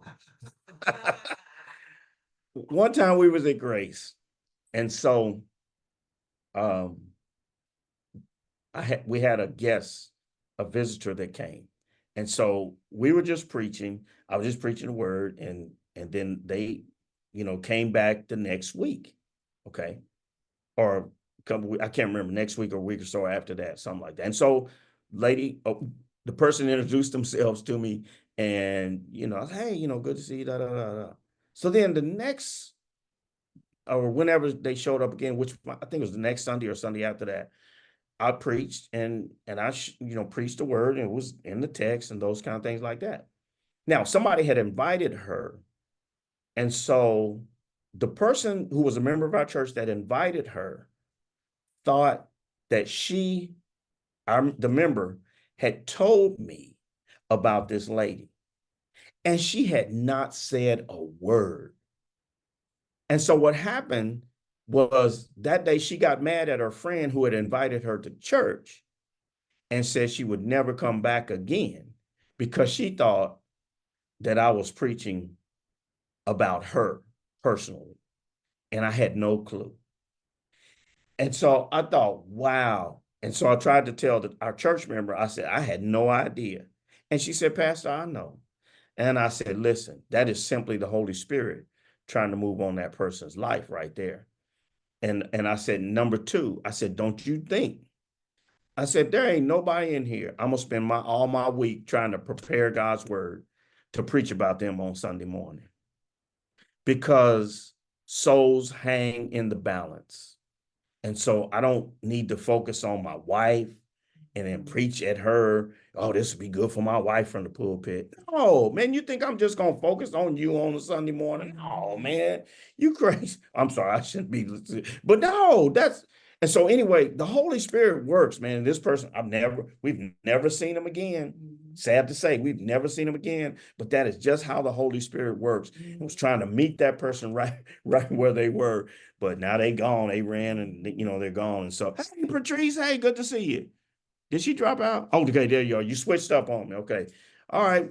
One time we was at Grace, and so we had a guest, a visitor that came. And so we were just preaching. I was just preaching the word, and then they, came back the next week. Okay. Or I can't remember, next week or a week or so after that, something like that. And so the person introduced themselves to me, and, hey, good to see you, da, da, da, da. So then the next, or whenever they showed up again, which I think it was the next Sunday or Sunday after that, I preached and I, preached the word, and it was in the text and those kind of things like that. Now, somebody had invited her. And so the person who was a member of our church that invited her thought that the member, had told me about this lady, and she had not said a word. And so what happened was that day she got mad at her friend who had invited her to church and said she would never come back again, because she thought that I was preaching about her personally, and I had no clue. And so I thought, wow. And so I tried to tell our church member, I said, I had no idea. And she said, Pastor, I know. And I said, listen, that is simply the Holy Spirit trying to move on that person's life right there. And I said, number two, I said, don't you think? I said, there ain't nobody in here. I'm going to spend all my week trying to prepare God's word to preach about them on Sunday morning, because souls hang in the balance. And so I don't need to focus on my wife and then preach at her. Oh, this would be good for my wife from the pulpit. Oh, man, you think I'm just going to focus on you on a Sunday morning? Oh, man, you crazy. I'm sorry, I shouldn't be. But no, And so anyway, the Holy Spirit works, man. This person, we've never seen him again. Sad to say, we've never seen him again, but that is just how the Holy Spirit works. He was trying to meet that person right where they were, but now they gone. They ran and they're gone. And so, hey, Patrice, hey, good to see you. Did she drop out? Oh, okay, there you are. You switched up on me. Okay. All right.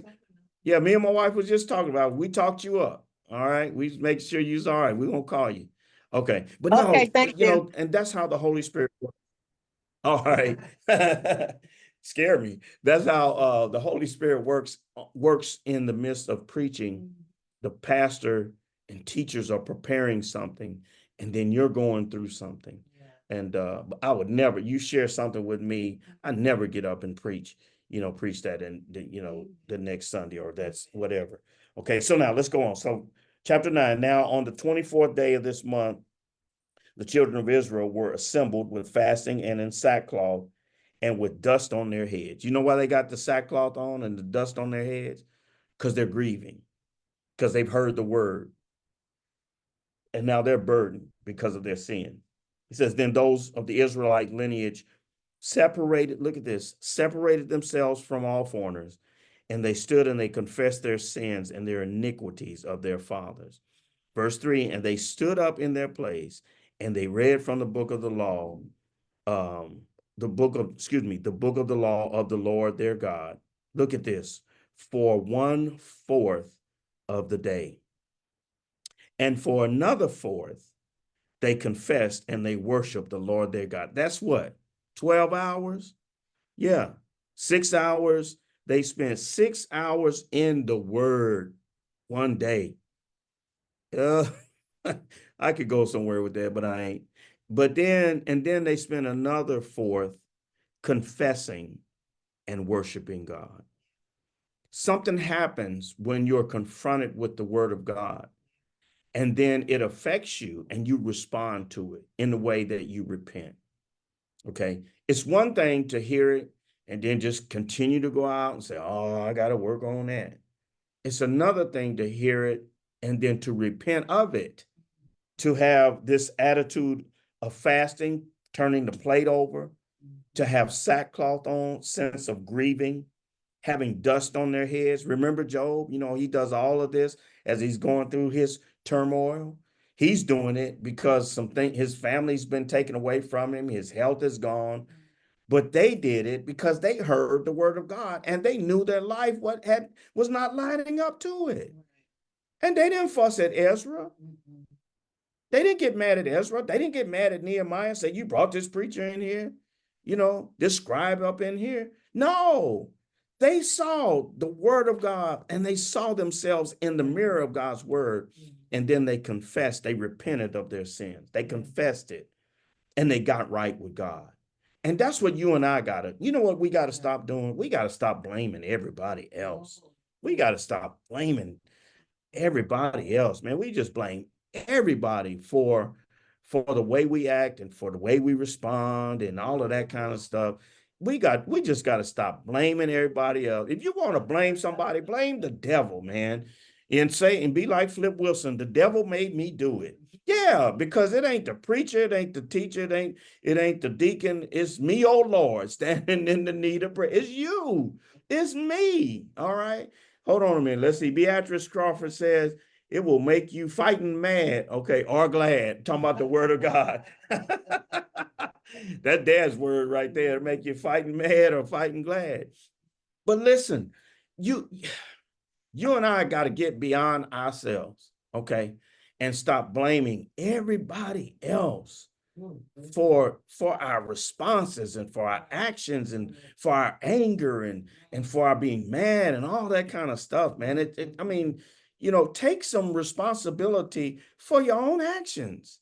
Yeah, me and my wife was just talking about it. We talked you up. All right. We make sure you're all right. We're gonna call you. Okay. But no, Okay, thank you. and that's how the Holy Spirit works. All right. Scare me. That's how the Holy Spirit works in the midst of preaching. The pastor and teachers are preparing something, and then you're going through something. And I would never, you share something with me, I never get up and preach that and the next Sunday or that's whatever. Okay, so now let's go on. So chapter 9, now on the 24th day of this month, the children of Israel were assembled with fasting and in sackcloth and with dust on their heads. You know why they got the sackcloth on and the dust on their heads? Because they're grieving, because they've heard the word. And now they're burdened because of their sin. It says, then those of the Israelite lineage separated themselves from all foreigners, and they stood and they confessed their sins and their iniquities of their fathers. Verse 3, and they stood up in their place and they read from the book of the law, the book of the law of the Lord their God. Look at this, for 1/4 of the day. And for another fourth, they confessed and they worshiped the Lord their God. That's what? 12 hours? Yeah. 6 hours. They spent 6 hours in the word one day. I could go somewhere with that, but I ain't. But then they spent another fourth confessing and worshiping God. Something happens when you're confronted with the word of God, and then it affects you and you respond to it in the way that you repent. Okay. It's one thing to hear it and then just continue to go out and say, oh, I got to work on that. It's another thing to hear it and then to repent of it, to have this attitude of fasting, turning the plate over, to have sackcloth on, sense of grieving, having dust on their heads. Remember Job, he does all of this as he's going through his turmoil. He's doing it because his family's been taken away from him. His health is gone. But they did it because they heard the word of God and they knew their life was not lining up to it. And they didn't fuss at Ezra. They didn't get mad at Ezra. They didn't get mad at Nehemiah and say, you brought this preacher in here, this scribe up in here. No, they saw the word of God and they saw themselves in the mirror of God's word. And then they confessed, they repented of their sins. They confessed it and they got right with God. And that's what you and I what we got to stop doing? We got to stop blaming everybody else. We got to stop blaming everybody else, man. We just blame everybody for the way we act and for the way we respond and all of that kind of stuff. We just got to stop blaming everybody else. If you want to blame somebody, blame the devil, man. And be like Flip Wilson, the devil made me do it. Yeah, because it ain't the preacher, it ain't the teacher, it ain't the deacon. It's me, oh Lord, standing in the need of prayer. It's you. It's me. All right. Hold on a minute. Let's see. Beatrice Crawford says it will make you fighting mad, okay, or glad. Talking about the word of God. That dad's word right there to make you fighting mad or fighting glad. But listen, you and I got to get beyond ourselves, okay, and stop blaming everybody else for our responses and for our actions and for our anger and for our being mad and all that kind of stuff, man. Take some responsibility for your own actions.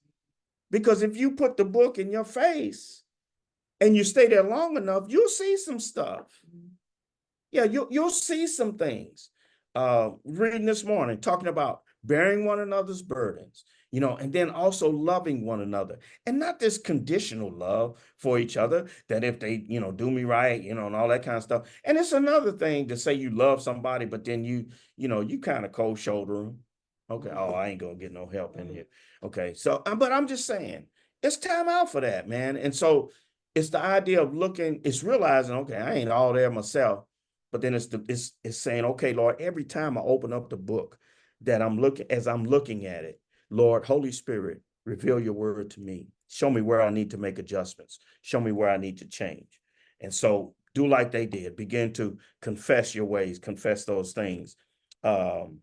Because if you put the book in your face and you stay there long enough, you'll see some stuff. Yeah, you'll see some things. Reading this morning, talking about bearing one another's burdens, and then also loving one another, and not this conditional love for each other that if they, do me right, and all that kind of stuff. And it's another thing to say you love somebody, but then you kind of cold shoulder them. Okay, oh, I ain't gonna get no help in here. Okay, so, but I'm just saying, It's time out for that, man. And so it's the idea of looking, it's realizing, okay, I ain't all there myself, but then it's saying, okay, Lord, every time I open up the book that I'm looking, as I'm looking at it, Lord, Holy Spirit, reveal your word to me. Show me where I need to make adjustments. Show me where I need to change. And so do like they did. Begin to confess your ways, confess those things um,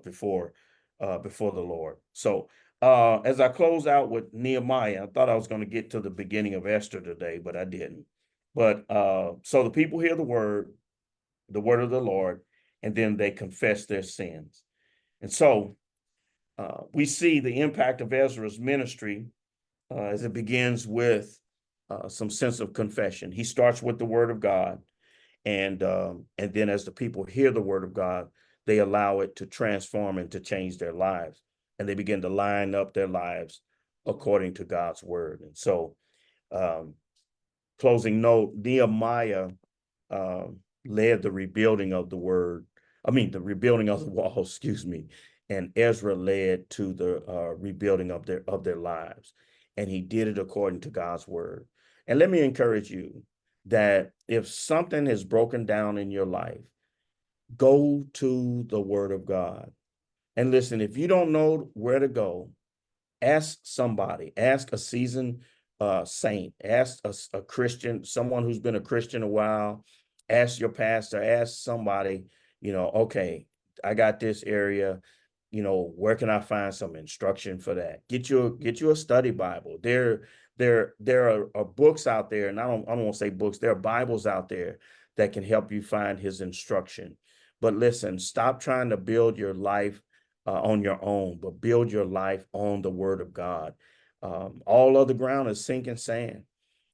before the Lord. So as I close out with Nehemiah, I thought I was going to get to the beginning of Esther today, but I didn't. But so the people hear the word of the Lord, and then they confess their sins. And so we see the impact of Ezra's ministry as it begins with some sense of confession. He starts with the word of God, and then as the people hear the word of God, they allow it to transform and to change their lives, and they begin to line up their lives according to God's word. And so, um, closing note: Nehemiah led the rebuilding of the word. I mean, the rebuilding of the wall. Excuse me. And Ezra led to the rebuilding of their lives, and he did it according to God's word. And let me encourage you that if something is broken down in your life, go to the word of God. And listen, if you don't know where to go, ask somebody, ask a seasoned saint, ask a Christian, someone who's been a Christian a while, ask your pastor, ask somebody, okay, I got this area, where can I find some instruction for that? Get you a study Bible. There are books out there, and I don't want to say books, there are Bibles out there that can help you find his instruction. But listen, stop trying to build your life on your own, but build your life on the word of God. All other ground is sinking sand.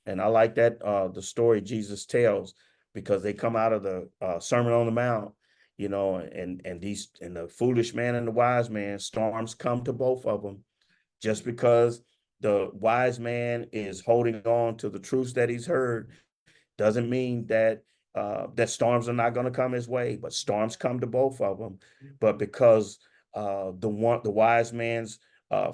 And I like that, the story Jesus tells, because they come out of the Sermon on the Mount, and the foolish man and the wise man, storms come to both of them. Just because the wise man is holding on to the truths that he's heard doesn't mean that storms are not going to come his way, but storms come to both of them. But because the wise man's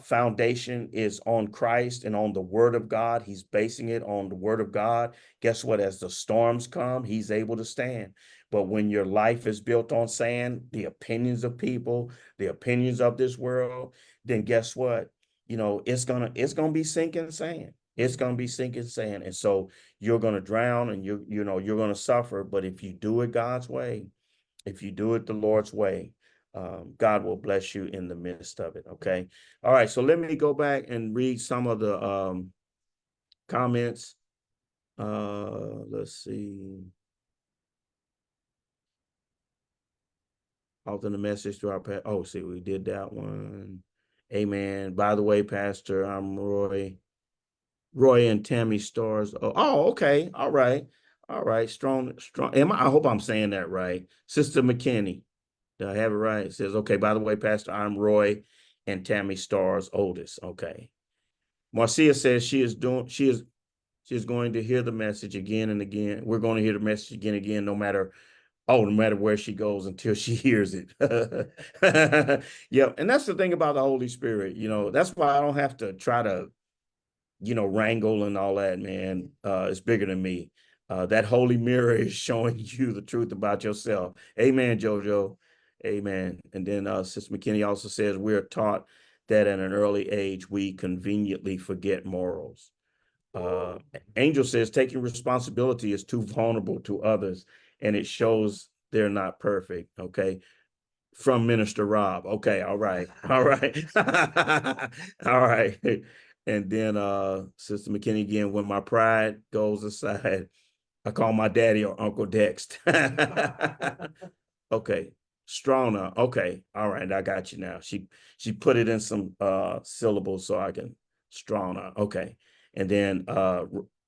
foundation is on Christ and on the Word of God, he's basing it on the Word of God. Guess what? As the storms come, he's able to stand. But when your life is built on sand, the opinions of people, the opinions of this world, then guess what? It's gonna be sinking sand. It's gonna be sinking sand, and so you're going to drown, and you're going to suffer. But if you do it God's way, if you do it the Lord's way, God will bless you in the midst of it. Okay. All right. So let me go back and read some of the comments. Let's see. Alter the message to our see, we did that one. Amen. By the way, Pastor, I'm Roy and Tammy Stars. Okay. All right. All right. Strong. I hope I'm saying that right. Sister McKinney. Did I have it right? It says, okay, by the way, Pastor, I'm Roy and Tammy Starr's oldest. Okay. Marcia says she is going to hear the message again and again. We're going to hear the message again and again, no matter where she goes, until she hears it. Yeah. And that's the thing about the Holy Spirit. That's why I don't have to try to wrangle and all that, man. It's bigger than me. That holy mirror is showing you the truth about yourself. Amen, Jojo. Amen. And then Sister McKinney also says we're taught that at an early age we conveniently forget morals. Angel says taking responsibility is too vulnerable to others, and it shows they're not perfect. Okay. From Minister Rob. Okay, all right. All right. All right. And then Sister McKinney again, when my pride goes aside, I call my daddy or Uncle Dex. Okay. Strona. Okay. All right. I got you now. She put it in some syllables so I can Strona. Okay. And then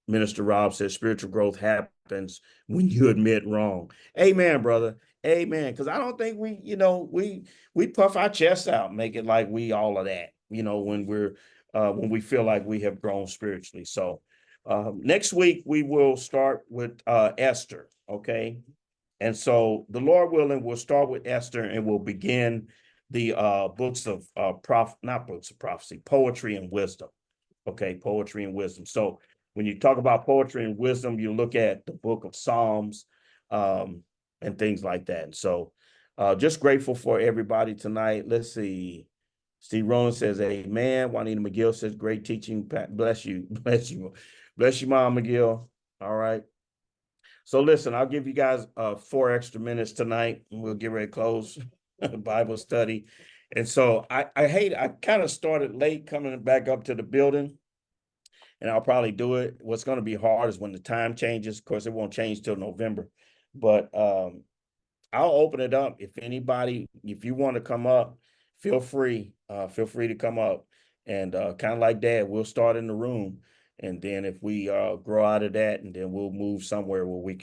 Minister Rob says spiritual growth happens when you admit wrong. Amen, brother. Amen. Because I don't think we puff our chests out, make it like we all of that, when we feel like we have grown spiritually. So next week we will start with Esther. Okay. And so the Lord willing, we'll start with Esther, and we'll begin the books of not books of prophecy, poetry and wisdom. Okay, poetry and wisdom. So when you talk about poetry and wisdom, you look at the book of Psalms, and things like that. And so just grateful for everybody tonight. Let's see. Steve Rowan says, amen. Juanita McGill says, great teaching. Bless you. Bless you. Bless you, Mom McGill. All right. So listen, I'll give you guys 4 extra minutes tonight, and we'll get ready to close Bible study. And so I kind of started late coming back up to the building, and I'll probably do it. What's going to be hard is when the time changes. Of course, it won't change till November, but I'll open it up. If you want to come up, feel free to come up, and kind of like Dad, we'll start in the room. And then if we grow out of that, and then we'll move somewhere where we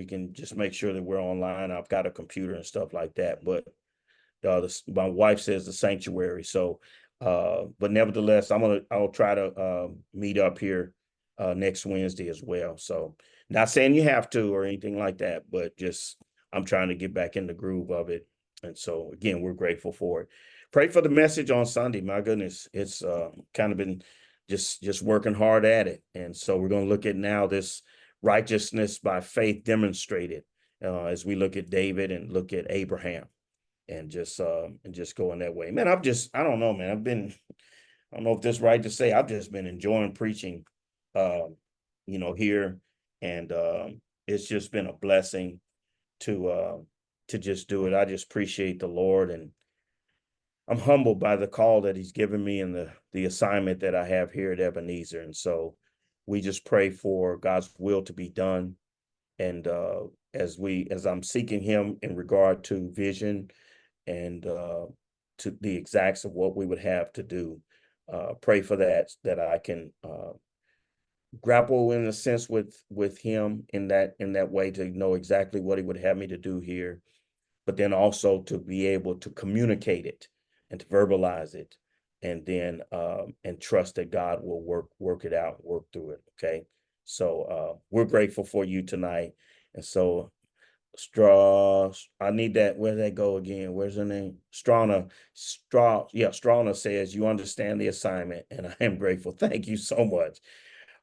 can just make sure that we're online. I've got a computer and stuff like that, but my wife says the sanctuary. So, but nevertheless, I'll try to meet up here next Wednesday as well. So not saying you have to or anything like that, but just I'm trying to get back in the groove of it. And so again, we're grateful for it. Pray for the message on Sunday. My goodness, it's kind of been just working hard at it. And so we're going to look at now this righteousness by faith demonstrated as we look at David and look at Abraham. And just going that way. Man, I don't know, man. I don't know if this is right to say, I've just been enjoying preaching, here. And it's just been a blessing to just do it. I just appreciate the Lord, and I'm humbled by the call that he's given me and the assignment that I have here at Ebenezer. And so we just pray for God's will to be done. And as I'm seeking him in regard to vision and to the exacts of what we would have to do. Pray for that I can grapple in a sense with him in that way, to know exactly what he would have me to do here, but then also to be able to communicate it and to verbalize it, and then and trust that God will work it out, work through it. Okay. So we're grateful for you tonight. And so I need that. Where did that go again? Where's her name? Strana says, you understand the assignment, and I am grateful. Thank you so much.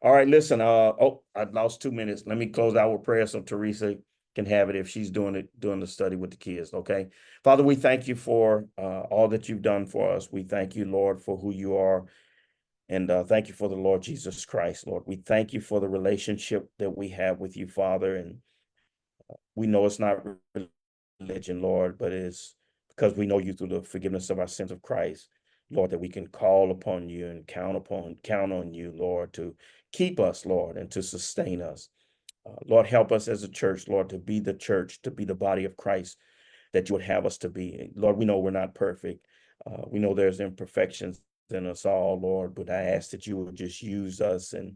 All right, listen, I lost 2 minutes. Let me close out with prayer so Teresa can have it if she's doing the study with the kids. Okay. Father, we thank you for all that you've done for us. We thank you, Lord, for who you are. And thank you for the Lord Jesus Christ, Lord. We thank you for the relationship that we have with you, Father. And we know it's not religion, Lord, but it's because we know you through the forgiveness of our sins of Christ, Lord, that we can call upon you and count on you, Lord, to keep us, Lord, and to sustain us. Lord, help us as a church, Lord, to be the church, to be the body of Christ that you would have us to be. Lord, we know we're not perfect. We know there's imperfections in us all, Lord, but I ask that you would just use us and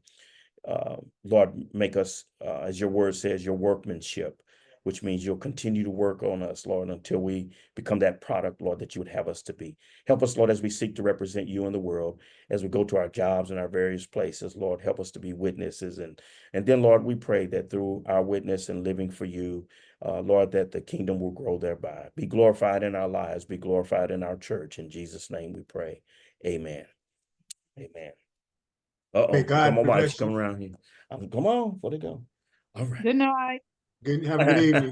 Lord, make us, as your word says, your workmanship, which means you'll continue to work on us, Lord, until we become that product, Lord, that you would have us to be. Help us, Lord, as we seek to represent you in the world, as we go to our jobs and our various places, Lord, help us to be witnesses. And then, Lord, we pray that through our witness and living for you, Lord, that the kingdom will grow thereby. Be glorified in our lives, be glorified in our church. In Jesus' name we pray. Amen. Amen. May God Come on, Mike. bless Come you. around here. Come on. Where'd it go? All right. Good night. Have a good evening.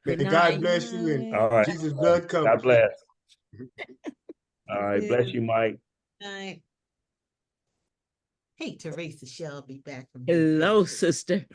May Good God night. bless you, and All right. Jesus' blood God covers. bless. All right. Bless you, Mike. Night. Hey, Teresa Shelby back from. Hello, sister.